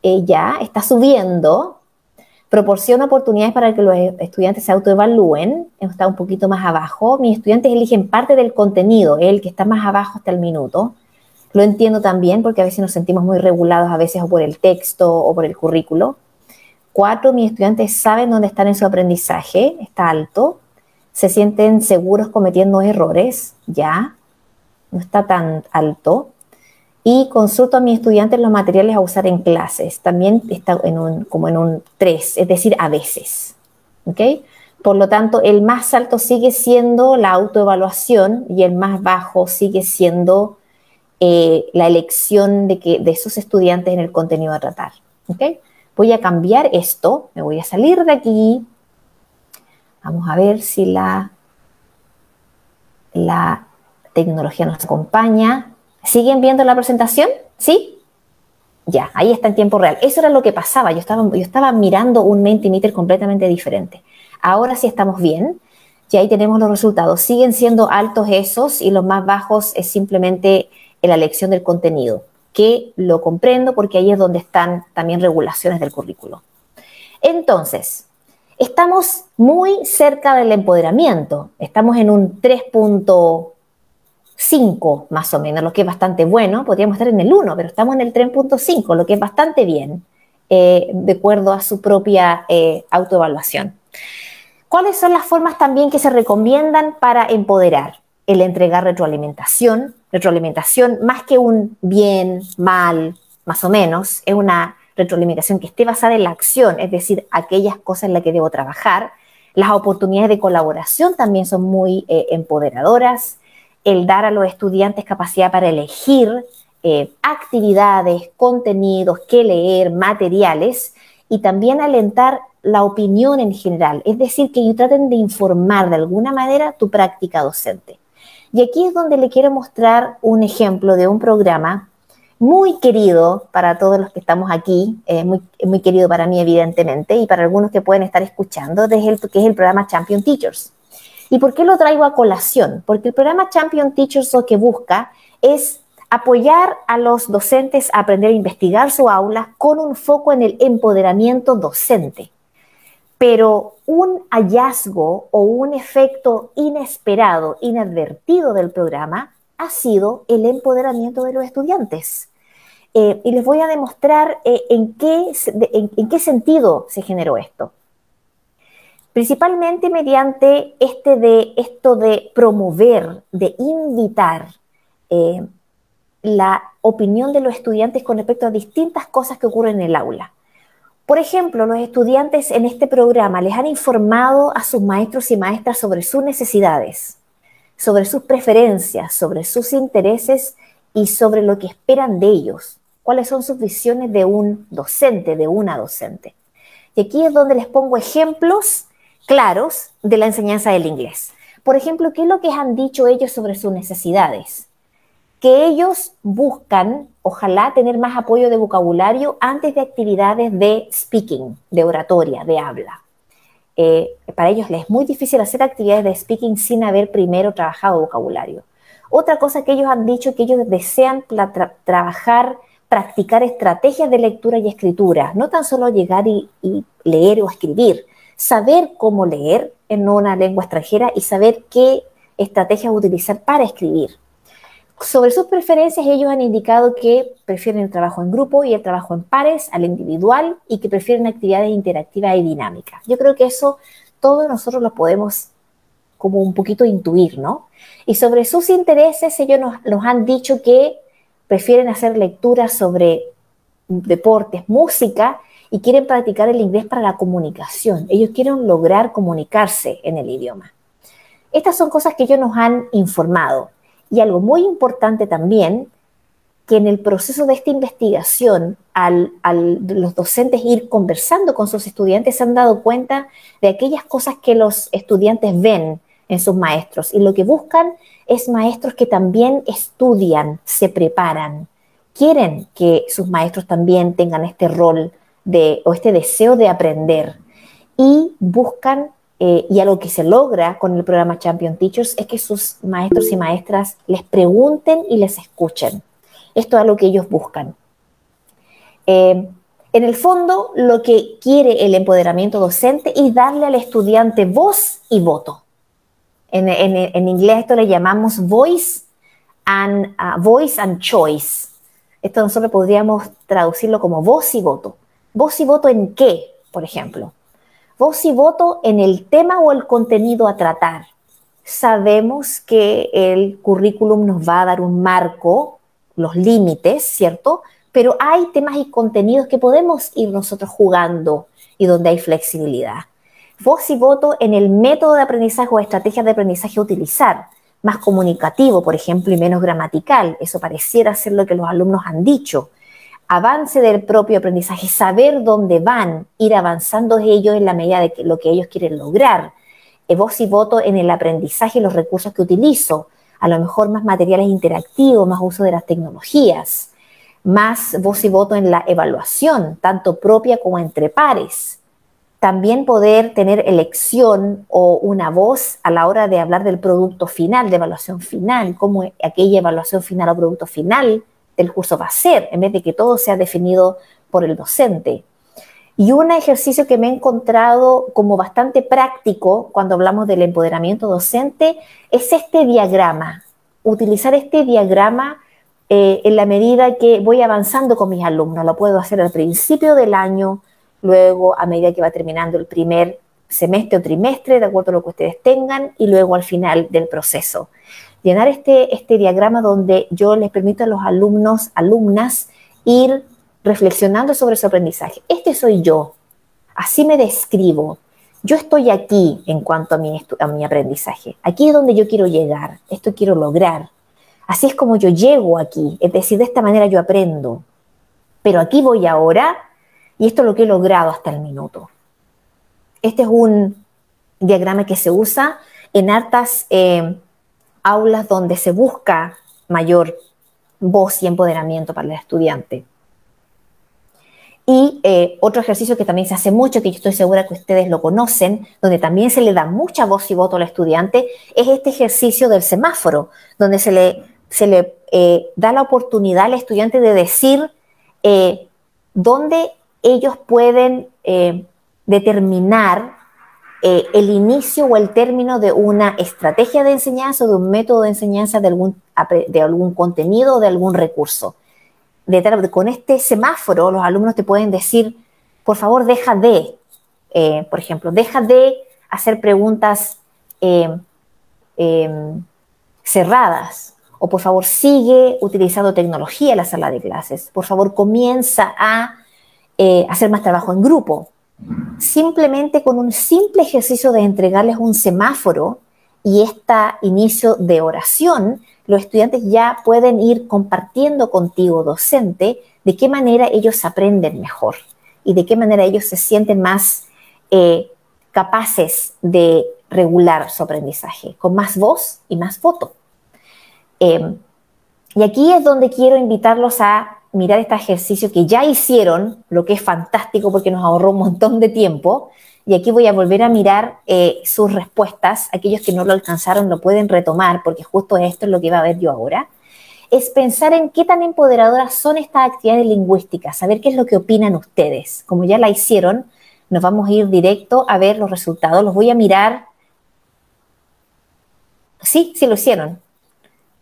Ya, está subiendo. Proporciona oportunidades para que los estudiantes se autoevalúen. Está un poquito más abajo. Mis estudiantes eligen parte del contenido. El que está más abajo hasta el minuto. Lo entiendo también porque a veces nos sentimos muy regulados, a veces o por el texto o por el currículo. 4, mis estudiantes saben dónde están en su aprendizaje, está alto. Se sienten seguros cometiendo errores, ya, no está tan alto. Y consulto a mis estudiantes los materiales a usar en clases, también está como en un 3, es decir, a veces. ¿Ok? Por lo tanto, el más alto sigue siendo la autoevaluación y el más bajo sigue siendo la elección de esos estudiantes en el contenido a tratar. ¿Okay? Voy a cambiar esto, me voy a salir de aquí. Vamos a ver si la tecnología nos acompaña. ¿Siguen viendo la presentación? ¿Sí? Ya, ahí está en tiempo real. Eso era lo que pasaba. Yo estaba mirando un Mentimeter completamente diferente. Ahora sí estamos bien. Y ahí tenemos los resultados. Siguen siendo altos esos y los más bajos es simplemente la elección del contenido, que lo comprendo porque ahí es donde están también regulaciones del currículo. Entonces, estamos muy cerca del empoderamiento. Estamos en un 3.5 más o menos, lo que es bastante bueno. Podríamos estar en el 1, pero estamos en el 3.5, lo que es bastante bien, de acuerdo a su propia autoevaluación. ¿Cuáles son las formas también que se recomiendan para empoderar? El entregar retroalimentación más que un bien, mal, más o menos, es una retroalimentación que esté basada en la acción, es decir, aquellas cosas en las que debo trabajar. Las oportunidades de colaboración también son muy empoderadoras. El dar a los estudiantes capacidad para elegir actividades, contenidos, qué leer, materiales, y también alentar la opinión en general, es decir, que ellos traten de informar de alguna manera tu práctica docente. Y aquí es donde le quiero mostrar un ejemplo de un programa muy querido para todos los que estamos aquí, muy querido para mí evidentemente, y para algunos que pueden estar escuchando, que es el programa Champion Teachers. ¿Y por qué lo traigo a colación? Porque el programa Champion Teachers lo que busca es apoyar a los docentes a aprender a investigar su aula con un foco en el empoderamiento docente. Pero un hallazgo o un efecto inesperado, inadvertido del programa ha sido el empoderamiento de los estudiantes. Y les voy a demostrar en qué sentido se generó esto. Principalmente mediante esto de promover, de invitar la opinión de los estudiantes con respecto a distintas cosas que ocurren en el aula. Por ejemplo, los estudiantes en este programa les han informado a sus maestros y maestras sobre sus necesidades, sobre sus preferencias, sobre sus intereses y sobre lo que esperan de ellos, cuáles son sus visiones de un docente, de una docente. Y aquí es donde les pongo ejemplos claros de la enseñanza del inglés. Por ejemplo, ¿qué es lo que han dicho ellos sobre sus necesidades? Que ellos buscan, ojalá, tener más apoyo de vocabulario antes de actividades de speaking, de oratoria, de habla. Para ellos les es muy difícil hacer actividades de speaking sin haber primero trabajado vocabulario. Otra cosa que ellos han dicho es que ellos desean practicar estrategias de lectura y escritura, no tan solo llegar y leer o escribir, saber cómo leer en una lengua extranjera y saber qué estrategias utilizar para escribir. Sobre sus preferencias, ellos han indicado que prefieren el trabajo en grupo y el trabajo en pares al individual y que prefieren actividades interactivas y dinámicas. Yo creo que eso todos nosotros lo podemos como un poquito intuir, ¿no? Y sobre sus intereses, ellos nos han dicho que prefieren hacer lecturas sobre deportes, música y quieren practicar el inglés para la comunicación. Ellos quieren lograr comunicarse en el idioma. Estas son cosas que ellos nos han informado. Y algo muy importante también, que en el proceso de esta investigación, al los docentes ir conversando con sus estudiantes, se han dado cuenta de aquellas cosas que los estudiantes ven en sus maestros. Y lo que buscan es maestros que también estudian, se preparan, quieren que sus maestros también tengan este rol o este deseo de aprender. Y buscan y algo que se logra con el programa Champion Teachers es que sus maestros y maestras les pregunten y les escuchen. Esto es algo que ellos buscan. En el fondo, lo que quiere el empoderamiento docente es darle al estudiante voz y voto. En inglés esto le llamamos voice and choice. Esto nosotros podríamos traducirlo como voz y voto. ¿Voz y voto en qué, por ejemplo? Voz y voto en el tema o el contenido a tratar. Sabemos que el currículum nos va a dar un marco, los límites, ¿cierto? Pero hay temas y contenidos que podemos ir nosotros jugando y donde hay flexibilidad. Voz y voto en el método de aprendizaje o estrategias de aprendizaje a utilizar. Más comunicativo, por ejemplo, y menos gramatical. Eso pareciera ser lo que los alumnos han dicho. Avance del propio aprendizaje, saber dónde van, ir avanzando ellos en la medida de lo que ellos quieren lograr. Voz y voto en el aprendizaje y los recursos que utilizo. A lo mejor más materiales interactivos, más uso de las tecnologías. Más voz y voto en la evaluación, tanto propia como entre pares. También poder tener elección o una voz a la hora de hablar del producto final, de evaluación final, cómo aquella evaluación final o producto final del curso va a ser, en vez de que todo sea definido por el docente. Y un ejercicio que me he encontrado como bastante práctico cuando hablamos del empoderamiento docente es este diagrama. Utilizar este diagrama en la medida que voy avanzando con mis alumnos. Lo puedo hacer al principio del año, luego a medida que va terminando el primer semestre o trimestre, de acuerdo a lo que ustedes tengan, y luego al final del proceso. Llenar este diagrama donde yo les permito a los alumnos, alumnas, ir reflexionando sobre su aprendizaje. Este soy yo, así me describo. Yo estoy aquí en cuanto a mi aprendizaje. Aquí es donde yo quiero llegar, esto quiero lograr. Así es como yo llego aquí, es decir, de esta manera yo aprendo. Pero aquí voy ahora y esto es lo que he logrado hasta el minuto. Este es un diagrama que se usa en hartas aulas donde se busca mayor voz y empoderamiento para el estudiante. Y otro ejercicio que también se hace mucho, que yo estoy segura que ustedes lo conocen, donde también se le da mucha voz y voto al estudiante, es este ejercicio del semáforo, donde se le da la oportunidad al estudiante de decir dónde ellos pueden determinar el inicio o el término de una estrategia de enseñanza o de un método de enseñanza de algún contenido o de algún recurso. Con este semáforo, los alumnos te pueden decir, por favor, deja de, por ejemplo, deja de hacer preguntas cerradas, o por favor, sigue utilizando tecnología en la sala de clases, por favor, comienza a hacer más trabajo en grupo. Simplemente con un simple ejercicio de entregarles un semáforo y este inicio de oración, los estudiantes ya pueden ir compartiendo contigo, docente, de qué manera ellos aprenden mejor y de qué manera ellos se sienten más capaces de regular su aprendizaje, con más voz y más voto. Y aquí es donde quiero invitarlos a mirar este ejercicio que ya hicieron, lo que es fantástico porque nos ahorró un montón de tiempo. Y aquí voy a volver a mirar sus respuestas. Aquellos que no lo alcanzaron lo pueden retomar, porque justo esto es lo que iba a ver yo ahora. Es pensar en qué tan empoderadoras son estas actividades lingüísticas, saber qué es lo que opinan ustedes. Como ya la hicieron, nos vamos a ir directo a ver los resultados. Los voy a mirar. Sí, sí lo hicieron.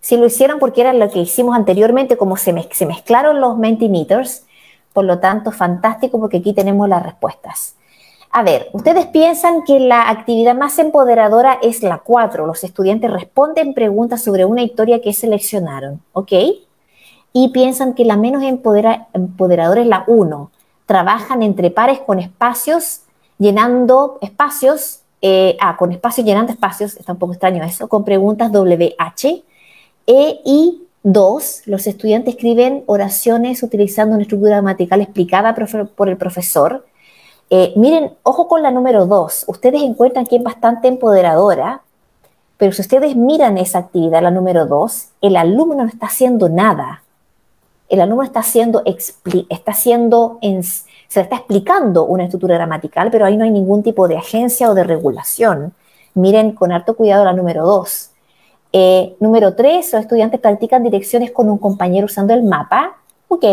Sí lo hicieron porque era lo que hicimos anteriormente, como se mezclaron los Mentimeters. Por lo tanto, fantástico porque aquí tenemos las respuestas. A ver, ustedes piensan que la actividad más empoderadora es la 4. Los estudiantes responden preguntas sobre una historia que seleccionaron, ¿ok? Y piensan que la menos empoderadora es la 1. Trabajan entre pares con espacios, llenando espacios, llenando espacios, está un poco extraño eso, con preguntas WH. Y 2, los estudiantes escriben oraciones utilizando una estructura gramatical explicada por el profesor. Miren, ojo con la número 2. Ustedes encuentran que es bastante empoderadora, pero si ustedes miran esa actividad, la número 2, el alumno no está haciendo nada. El alumno se le está explicando una estructura gramatical, pero ahí no hay ningún tipo de agencia o de regulación. Miren con harto cuidado la número 2. Número 3, los estudiantes practican direcciones con un compañero usando el mapa. Ok.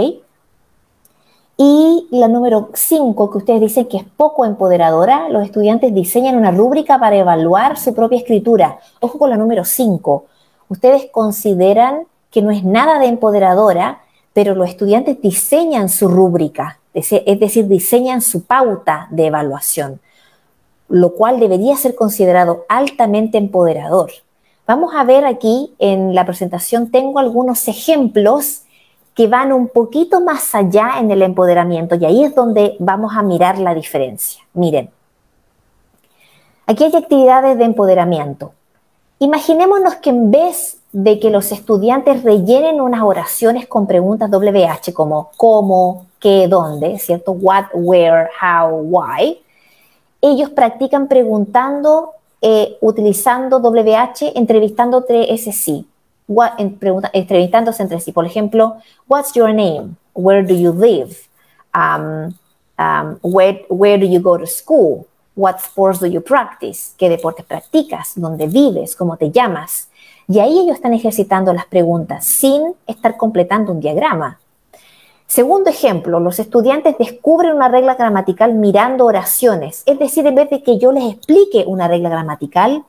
Y la número 5, que ustedes dicen que es poco empoderadora, los estudiantes diseñan una rúbrica para evaluar su propia escritura. Ojo con la número 5. Ustedes consideran que no es nada de empoderadora, pero los estudiantes diseñan su rúbrica, es decir, diseñan su pauta de evaluación, lo cual debería ser considerado altamente empoderador. Vamos a ver aquí en la presentación, tengo algunos ejemplos que van un poquito más allá en el empoderamiento y ahí es donde vamos a mirar la diferencia. Miren, aquí hay actividades de empoderamiento. Imaginémonos que en vez de que los estudiantes rellenen unas oraciones con preguntas WH como cómo, qué, dónde, ¿cierto? What, where, how, why. Ellos practican preguntando, utilizando WH, entrevistándote ese sí. Entrevistándose entre sí. Por ejemplo, what's your name? Where do you live? Where do you go to school? What sports do you practice? ¿Qué deportes practicas? ¿Dónde vives? ¿Cómo te llamas? Y ahí ellos están ejercitando las preguntas sin estar completando un diagrama. Segundo ejemplo, los estudiantes descubren una regla gramatical mirando oraciones. Es decir, en vez de que yo les explique una regla gramatical,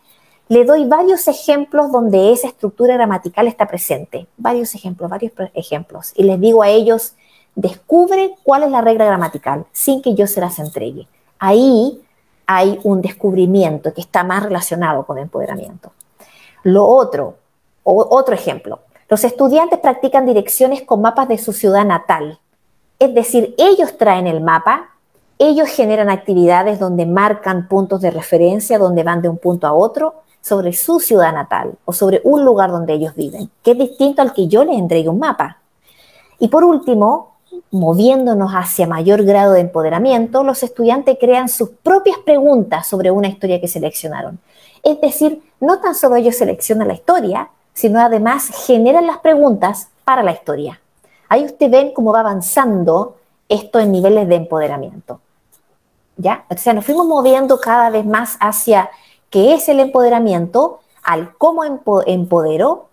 le doy varios ejemplos donde esa estructura gramatical está presente. Varios ejemplos. Y les digo a ellos, descubre cuál es la regla gramatical sin que yo se las entregue. Ahí hay un descubrimiento que está más relacionado con el empoderamiento. Otro ejemplo. Los estudiantes practican direcciones con mapas de su ciudad natal. Es decir, ellos traen el mapa, ellos generan actividades donde marcan puntos de referencia, donde van de un punto a otro, sobre su ciudad natal o sobre un lugar donde ellos viven, que es distinto al que yo les entregue un mapa. Y por último, moviéndonos hacia mayor grado de empoderamiento, los estudiantes crean sus propias preguntas sobre una historia que seleccionaron. Es decir, no tan solo ellos seleccionan la historia, sino además generan las preguntas para la historia. Ahí usted ven cómo va avanzando esto en niveles de empoderamiento. ¿Ya? O sea, nos fuimos moviendo cada vez más hacia qué es el empoderamiento, al cómo empodero,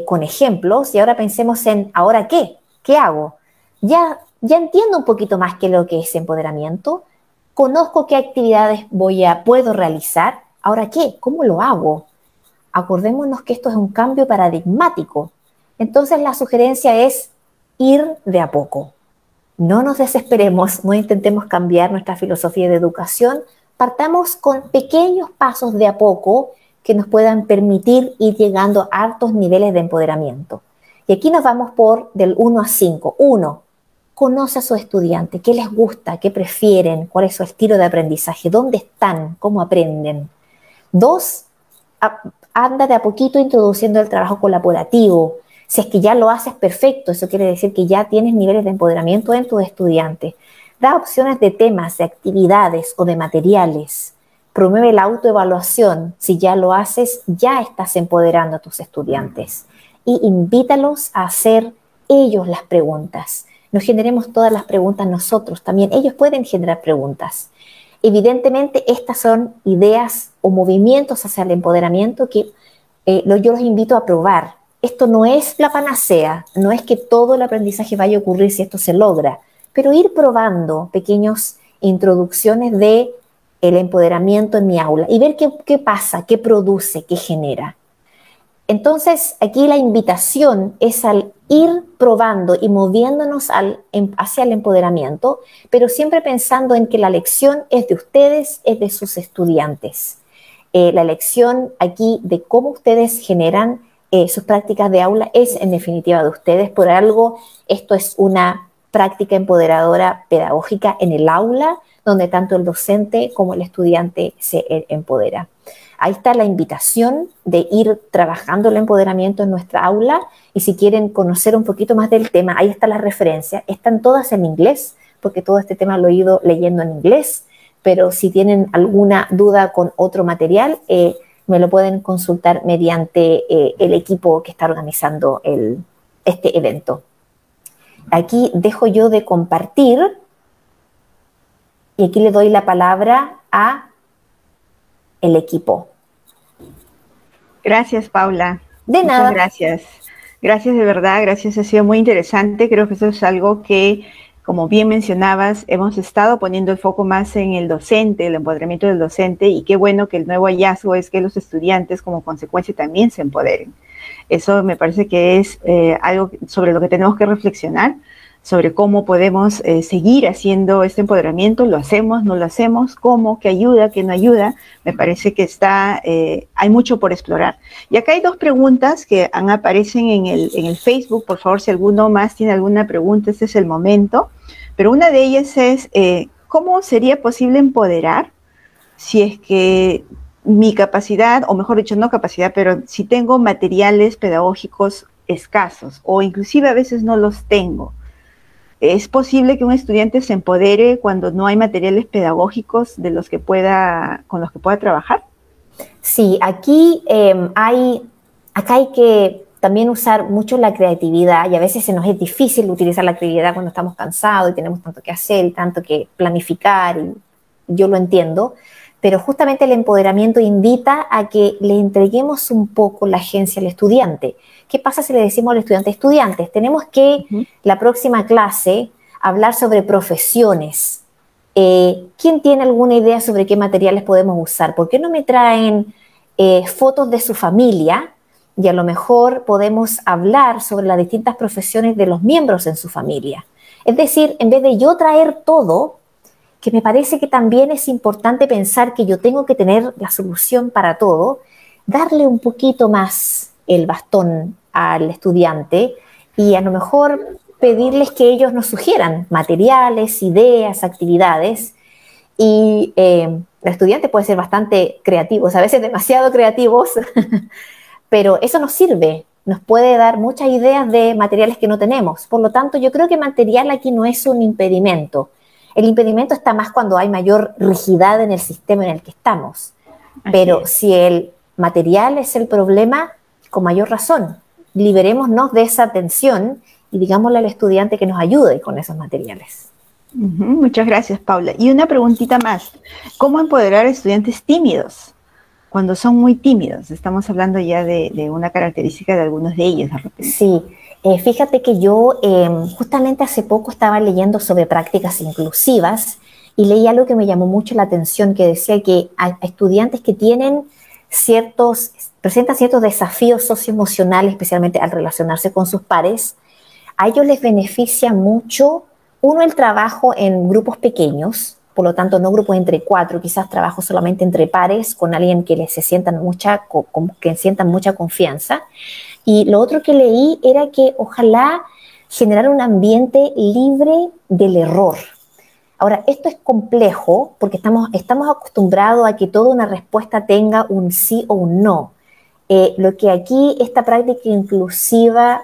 con ejemplos, y ahora pensemos en ¿ahora qué? ¿Qué hago? Ya entiendo un poquito más qué es lo que es empoderamiento, conozco qué actividades puedo realizar, ¿ahora qué? ¿Cómo lo hago? Acordémonos que esto es un cambio paradigmático. Entonces la sugerencia es ir de a poco. No nos desesperemos, no intentemos cambiar nuestra filosofía de educación, partamos con pequeños pasos de a poco que nos puedan permitir ir llegando a altos niveles de empoderamiento. Y aquí nos vamos del 1 a 5. 1. Conoce a sus estudiantes, qué les gusta, qué prefieren, cuál es su estilo de aprendizaje, dónde están, cómo aprenden. 2. Anda de a poquito introduciendo el trabajo colaborativo. Si es que ya lo haces perfecto, eso quiere decir que ya tienes niveles de empoderamiento en tus estudiantes. Da opciones de temas, de actividades o de materiales. Promueve la autoevaluación. Si ya lo haces, ya estás empoderando a tus estudiantes. Y invítalos a hacer ellos las preguntas. No generemos todas las preguntas nosotros, también ellos pueden generar preguntas. Evidentemente, estas son ideas o movimientos hacia el empoderamiento que yo los invito a probar. Esto no es la panacea, no es que todo el aprendizaje vaya a ocurrir si esto se logra, pero ir probando pequeñas introducciones de el empoderamiento en mi aula y ver qué pasa, qué produce, qué genera. Entonces, aquí la invitación es al ir probando y moviéndonos hacia el empoderamiento, pero siempre pensando en que la lección es de ustedes, es de sus estudiantes. La lección aquí de cómo ustedes generan sus prácticas de aula es en definitiva de ustedes. Por algo, esto es una práctica empoderadora pedagógica en el aula, donde tanto el docente como el estudiante se empodera. Ahí está la invitación de ir trabajando el empoderamiento en nuestra aula, y si quieren conocer un poquito más del tema, ahí está la referencia. Están todas en inglés, porque todo este tema lo he ido leyendo en inglés, pero si tienen alguna duda con otro material, me lo pueden consultar mediante el equipo que está organizando este evento. Aquí dejo yo de compartir y aquí le doy la palabra a el equipo. Gracias, Paula. De nada. Muchas gracias. Gracias de verdad, gracias. Ha sido muy interesante. Creo que eso es algo que, como bien mencionabas, hemos estado poniendo el foco más en el docente, el empoderamiento del docente, y qué bueno que el nuevo hallazgo es que los estudiantes como consecuencia también se empoderen. Eso me parece que es algo sobre lo que tenemos que reflexionar, sobre cómo podemos seguir haciendo este empoderamiento. ¿Lo hacemos? ¿No lo hacemos? ¿Cómo? ¿Qué ayuda? ¿Qué no ayuda? Me parece que hay mucho por explorar. Y acá hay dos preguntas que aparecen en el Facebook. Por favor, si alguno más tiene alguna pregunta, este es el momento. Pero una de ellas es, ¿cómo sería posible empoderar si es que mi capacidad, o mejor dicho, no capacidad, pero si tengo materiales pedagógicos escasos, o inclusive a veces no los tengo? ¿Es posible que un estudiante se empodere cuando no hay materiales pedagógicos con los que pueda trabajar? Sí, aquí acá hay que también usar mucho la creatividad, y a veces se nos es difícil utilizar la creatividad cuando estamos cansados y tenemos tanto que hacer y tanto que planificar, y yo lo entiendo, pero justamente el empoderamiento invita a que le entreguemos un poco la agencia al estudiante. ¿Qué pasa si le decimos al estudiante, estudiantes, tenemos que la próxima clase hablar sobre profesiones? ¿Quién tiene alguna idea sobre qué materiales podemos usar? ¿Por qué no me traen fotos de su familia? Y a lo mejor podemos hablar sobre las distintas profesiones de los miembros en su familia. Es decir, en vez de yo traer todo, que me parece que también es importante pensar que yo tengo que tener la solución para todo, darle un poquito más el bastón al estudiante y a lo mejor pedirles que ellos nos sugieran materiales, ideas, actividades. Y el estudiante puede ser bastante creativo, a veces demasiado creativos, pero eso nos sirve, nos puede dar muchas ideas de materiales que no tenemos. Por lo tanto, yo creo que material aquí no es un impedimento. El impedimento está más cuando hay mayor rigidez en el sistema en el que estamos. Pero si el material es el problema, con mayor razón, liberémonos de esa tensión y digámosle al estudiante que nos ayude con esos materiales. Muchas gracias, Paula. Y una preguntita más. ¿Cómo empoderar a estudiantes tímidos cuando son muy tímidos? Estamos hablando ya de una característica de algunos de ellos. De repente. Sí, fíjate que yo justamente hace poco estaba leyendo sobre prácticas inclusivas y leí algo que me llamó mucho la atención, que decía que a estudiantes que presentan ciertos desafíos socioemocionales, especialmente al relacionarse con sus pares, a ellos les beneficia mucho, uno, el trabajo en grupos pequeños, por lo tanto no grupos entre 4, quizás trabajo solamente entre pares con alguien que sientan mucha confianza. Y lo otro que leí era que ojalá generar un ambiente libre del error. Ahora, esto es complejo porque estamos acostumbrados a que toda una respuesta tenga un sí o un no. Lo que aquí esta práctica inclusiva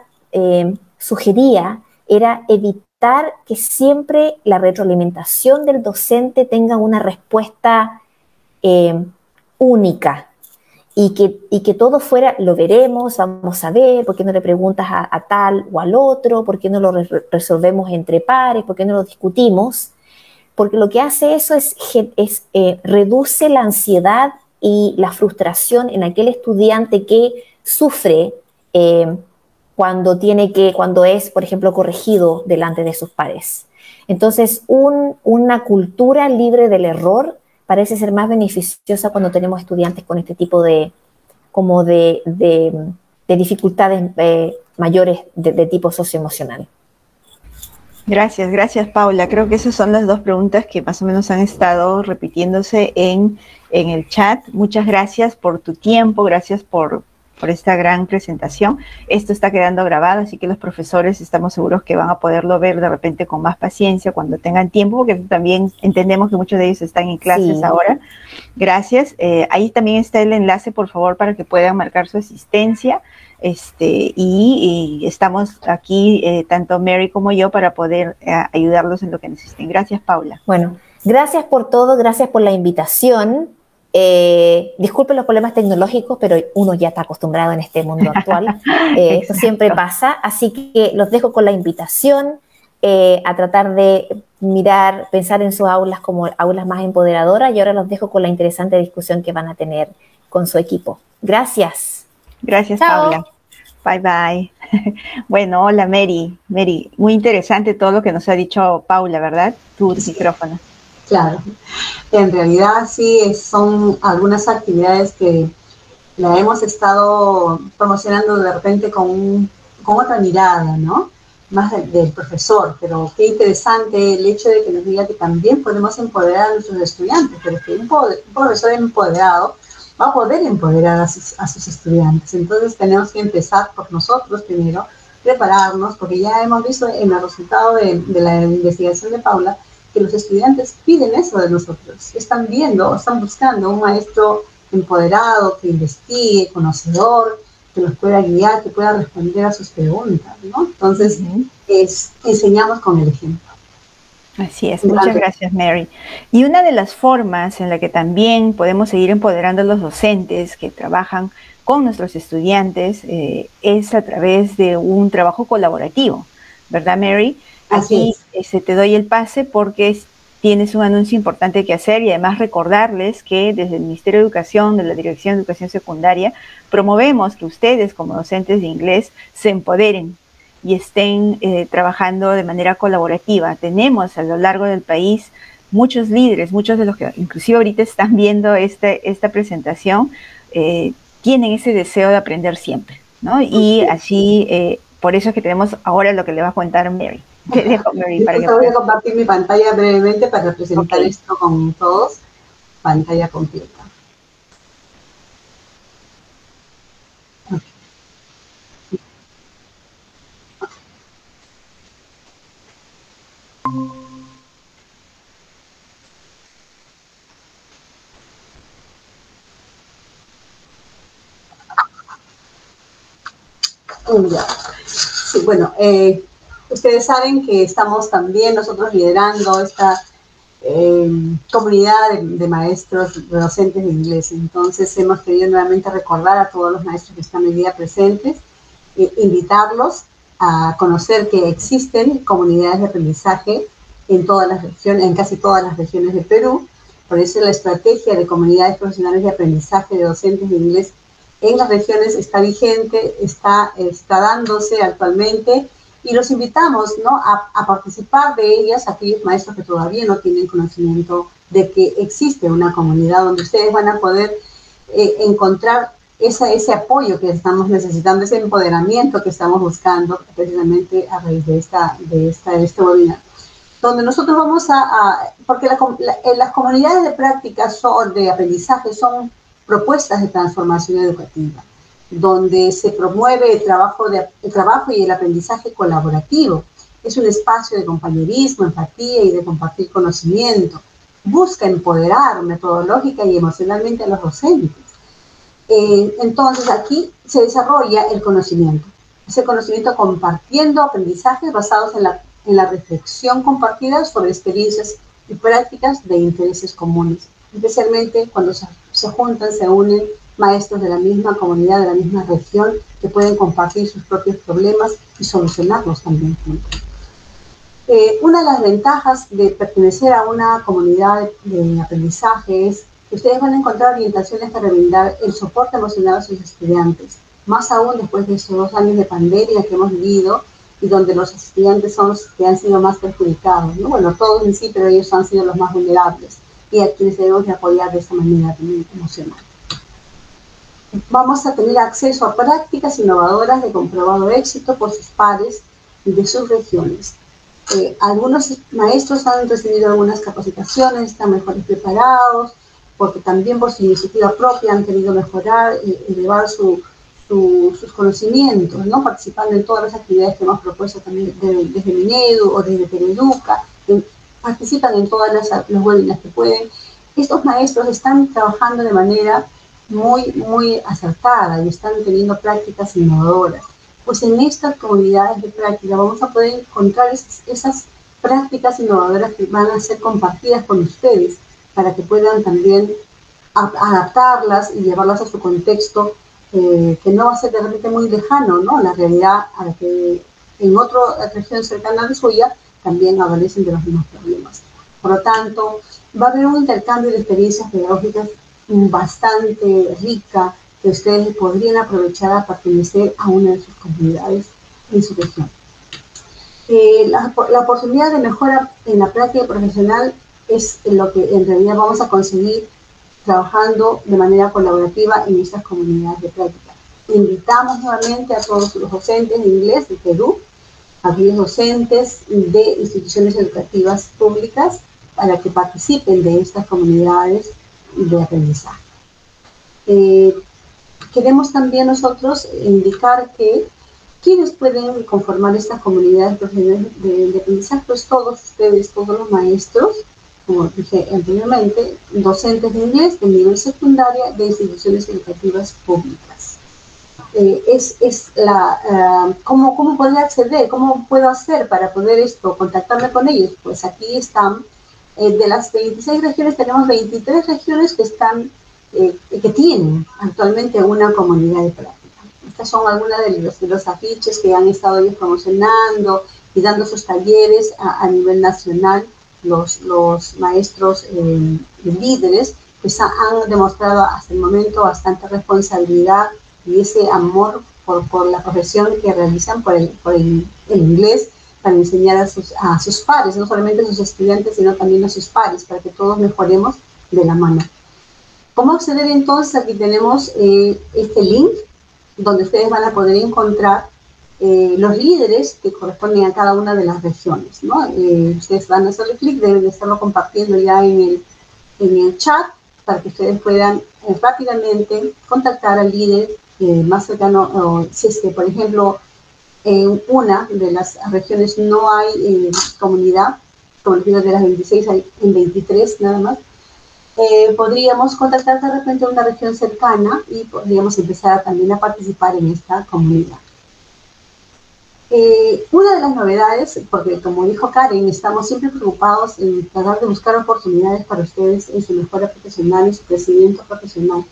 sugería era evitar que siempre la retroalimentación del docente tenga una respuesta única y que todo fuera, lo veremos, vamos a ver, ¿por qué no le preguntas a tal o al otro? ¿Por qué no lo resolvemos entre pares? ¿Por qué no lo discutimos? Porque lo que hace eso es reduce la ansiedad y la frustración en aquel estudiante que sufre cuando es, por ejemplo, corregido delante de sus pares. Entonces, una cultura libre del error parece ser más beneficiosa cuando tenemos estudiantes con este tipo de dificultades mayores de tipo socioemocional. Gracias, Paula. Creo que esas son las dos preguntas que más o menos han estado repitiéndose en el chat. Muchas gracias por tu tiempo, gracias por esta gran presentación. Esto está quedando grabado, así que los profesores estamos seguros que van a poderlo ver de repente con más paciencia cuando tengan tiempo, porque también entendemos que muchos de ellos están en clases ahora. Gracias. Ahí también está el enlace, por favor, para que puedan marcar su asistencia. Y estamos aquí, tanto Mary como yo, para poder ayudarlos en lo que necesiten. Gracias, Paula. Bueno, gracias por todo, gracias por la invitación. Disculpen los problemas tecnológicos, pero uno ya está acostumbrado en este mundo actual. Esto siempre pasa, así que los dejo con la invitación a tratar de pensar en sus aulas como aulas más empoderadoras, y ahora los dejo con la interesante discusión que van a tener con su equipo. Gracias. Gracias, Chao. Paula. Bye, bye. Bueno, hola, Mary. Mary, muy interesante todo lo que nos ha dicho Paula, ¿verdad? Tu micrófono. Claro. En realidad sí, son algunas actividades que la hemos estado promocionando de repente con otra mirada, ¿no? Más del profesor, pero qué interesante el hecho de que nos diga que también podemos empoderar a nuestros estudiantes, pero que un profesor empoderado va a poder empoderar a sus estudiantes. Entonces tenemos que empezar por nosotros primero, prepararnos, porque ya hemos visto en el resultado de la investigación de Paula que los estudiantes piden eso de nosotros. Están buscando un maestro empoderado, que investigue, conocedor, que los pueda guiar, que pueda responder a sus preguntas, ¿no? Entonces, enseñamos con el ejemplo. Así es, muchas gracias, Mary. Y una de las formas en la que también podemos seguir empoderando a los docentes que trabajan con nuestros estudiantes es a través de un trabajo colaborativo, ¿verdad, Mary? Aquí te doy el pase porque tienes un anuncio importante que hacer, y además recordarles que desde el Ministerio de Educación, de la Dirección de Educación Secundaria, promovemos que ustedes como docentes de inglés se empoderen y estén trabajando de manera colaborativa. Tenemos a lo largo del país muchos líderes, muchos de los que inclusive ahorita están viendo esta presentación, tienen ese deseo de aprender siempre, ¿no? Y así, por eso es que tenemos ahora lo que le va a contar Mary. Te dejo, Mary, para que voy a compartir mi pantalla brevemente para presentar esto con todos. Pantalla completa. Ya. Sí, bueno, ustedes saben que estamos también nosotros liderando esta comunidad de maestros, de docentes de inglés. Entonces hemos querido nuevamente recordar a todos los maestros que están hoy día presentes, invitarlos a conocer que existen comunidades de aprendizaje en todas las regiones, en casi todas las regiones de Perú. Por eso la estrategia de comunidades profesionales de aprendizaje de docentes de inglés en las regiones está vigente, está dándose actualmente, y los invitamos, ¿no?, a participar de ellas, aquellos maestros que todavía no tienen conocimiento de que existe una comunidad donde ustedes van a poder encontrar ese apoyo que estamos necesitando, ese empoderamiento que estamos buscando precisamente a raíz de este webinar, donde nosotros vamos porque las comunidades de práctica de aprendizaje son propuestas de transformación educativa, donde se promueve el trabajo y el aprendizaje colaborativo. Es un espacio de compañerismo, empatía y de compartir conocimiento. Busca empoderar metodológica y emocionalmente a los docentes. Entonces, aquí se desarrolla el conocimiento. Ese conocimiento compartiendo aprendizajes basados en la reflexión compartida sobre experiencias y prácticas de intereses comunes, especialmente cuando se juntan, se unen maestros de la misma comunidad, de la misma región, que pueden compartir sus propios problemas y solucionarlos también juntos. Una de las ventajas de pertenecer a una comunidad de aprendizaje es que ustedes van a encontrar orientaciones para brindar el soporte emocional a sus estudiantes, más aún después de estos 2 años de pandemia que hemos vivido y donde los estudiantes son los que han sido más perjudicados, ¿no? Bueno, todos en sí, pero ellos han sido los más vulnerables y a quienes debemos de apoyar de esta manera también emocional. Vamos a tener acceso a prácticas innovadoras de comprobado éxito por sus pares de sus regiones. Algunos maestros han recibido algunas capacitaciones, están mejores preparados, porque también por su iniciativa propia han querido mejorar y elevar sus conocimientos, ¿no?, participando en todas las actividades que hemos propuesto también desde Minedu o desde Pereduca, participan en todas los webinars que pueden. Estos maestros están trabajando de manera muy acertada y están teniendo prácticas innovadoras. Pues en estas comunidades de práctica vamos a poder encontrar esas prácticas innovadoras que van a ser compartidas con ustedes para que puedan también adaptarlas y llevarlas a su contexto, que no va a ser de repente muy lejano, ¿no?, la realidad a la que en otra región cercana a la suya también adolecen de los mismos problemas. Por lo tanto, va a haber un intercambio de experiencias pedagógicas bastante rica que ustedes podrían aprovechar a pertenecer a una de sus comunidades en su región. La oportunidad de mejora en la práctica profesional es lo que en realidad vamos a conseguir trabajando de manera colaborativa en estas comunidades de práctica. Invitamos nuevamente a todos los docentes de inglés de Perú, a aquellos docentes de instituciones educativas públicas, para que participen de estas comunidades de aprendizaje. Queremos también nosotros indicar que quienes pueden conformar estas comunidades profesionales de aprendizaje, pues todos ustedes, todos los maestros, como dije anteriormente, docentes de inglés de nivel secundaria de instituciones educativas públicas. ¿Cómo podría acceder? ¿Cómo puedo hacer para poder contactarme con ellos? Pues aquí están. De las 26 regiones tenemos 23 regiones que tienen actualmente una comunidad de práctica. Estas son algunas de los afiches que han estado ellos promocionando y dando sus talleres a nivel nacional. Los maestros líderes pues han demostrado hasta el momento bastante responsabilidad y ese amor por la profesión que realizan, por el inglés, para enseñar a sus pares, no solamente a sus estudiantes, sino también a sus pares, para que todos mejoremos de la mano. ¿Cómo acceder entonces? Aquí tenemos este link, donde ustedes van a poder encontrar los líderes que corresponden a cada una de las regiones, ¿no? Ustedes van a hacerle clic, deben de estarlo compartiendo ya en el chat, para que ustedes puedan rápidamente contactar al líder más cercano, si es que, por ejemplo, en una de las regiones no hay comunidad, como les digo, de las 26 hay en 23 nada más, podríamos contactar de repente a una región cercana y podríamos empezar también a participar en esta comunidad. Una de las novedades, porque como dijo Karen, estamos siempre preocupados en tratar de buscar oportunidades para ustedes en su mejora profesional, en su crecimiento profesional.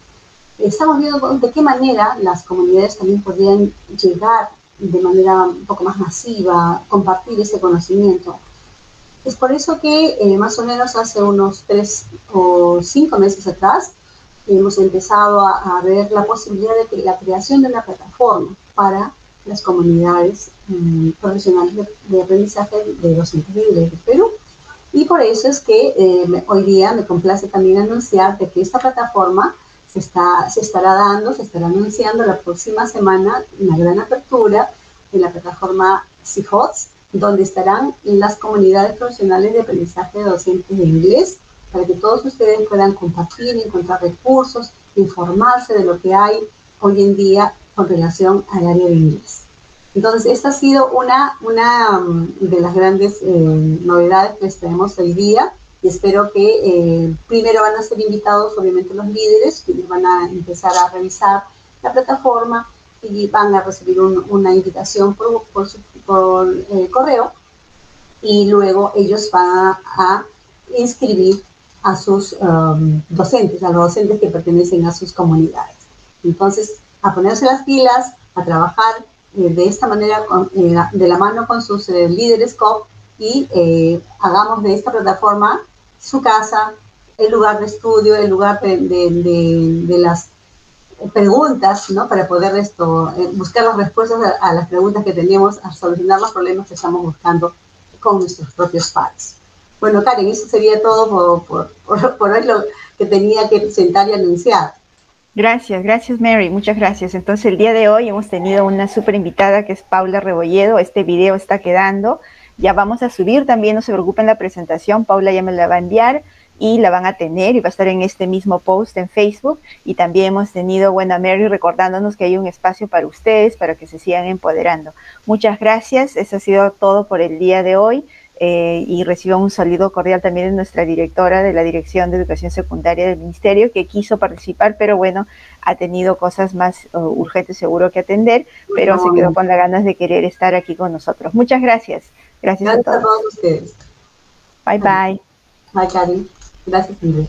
Estamos viendo de qué manera las comunidades también podrían llegar de manera un poco más masiva, compartir ese conocimiento. Es por eso que más o menos hace unos 3 o 5 meses atrás hemos empezado a ver la posibilidad de la creación de una plataforma para las comunidades profesionales de aprendizaje de docentes de inglés de Perú. Y por eso es que hoy día me complace también anunciar de que esta plataforma se estará anunciando la próxima semana una gran apertura en la plataforma CIHOTS, donde estarán las comunidades profesionales de aprendizaje de docentes de inglés, para que todos ustedes puedan compartir, encontrar recursos, informarse de lo que hay hoy en día con relación al área de inglés. Entonces, esta ha sido una de las grandes novedades que les traemos hoy día, y espero que primero van a ser invitados, obviamente, los líderes, que van a empezar a revisar la plataforma y van a recibir una invitación por correo, y luego ellos van a inscribir a sus docentes, a los docentes que pertenecen a sus comunidades. Entonces, a ponerse las pilas, a trabajar de esta manera, de la mano con sus líderes COP, y hagamos de esta plataforma su casa, el lugar de estudio, el lugar de las preguntas, ¿no? Para poder buscar las respuestas a las preguntas que tenemos, a solucionar los problemas que estamos buscando con nuestros propios pares. Bueno, Karen, eso sería todo por hoy lo que tenía que presentar y anunciar. Gracias Mary, muchas gracias. Entonces el día de hoy hemos tenido una súper invitada que es Paula Rebolledo. Este video está quedando, ya vamos a subir también, no se preocupen, la presentación, Paula ya me la va a enviar y la van a tener y va a estar en este mismo post en Facebook. Y también hemos tenido, bueno, a Mary recordándonos que hay un espacio para ustedes, para que se sigan empoderando. Muchas gracias, eso ha sido todo por el día de hoy. Y reciban un saludo cordial también de nuestra directora de la Dirección de Educación Secundaria del Ministerio, que quiso participar, pero bueno, ha tenido cosas más urgentes seguro que atender, pero se quedó con las ganas de querer estar aquí con nosotros. Muchas gracias. Gracias a todos ustedes. Bye, bye. Bye, Karen. Gracias, Miguel.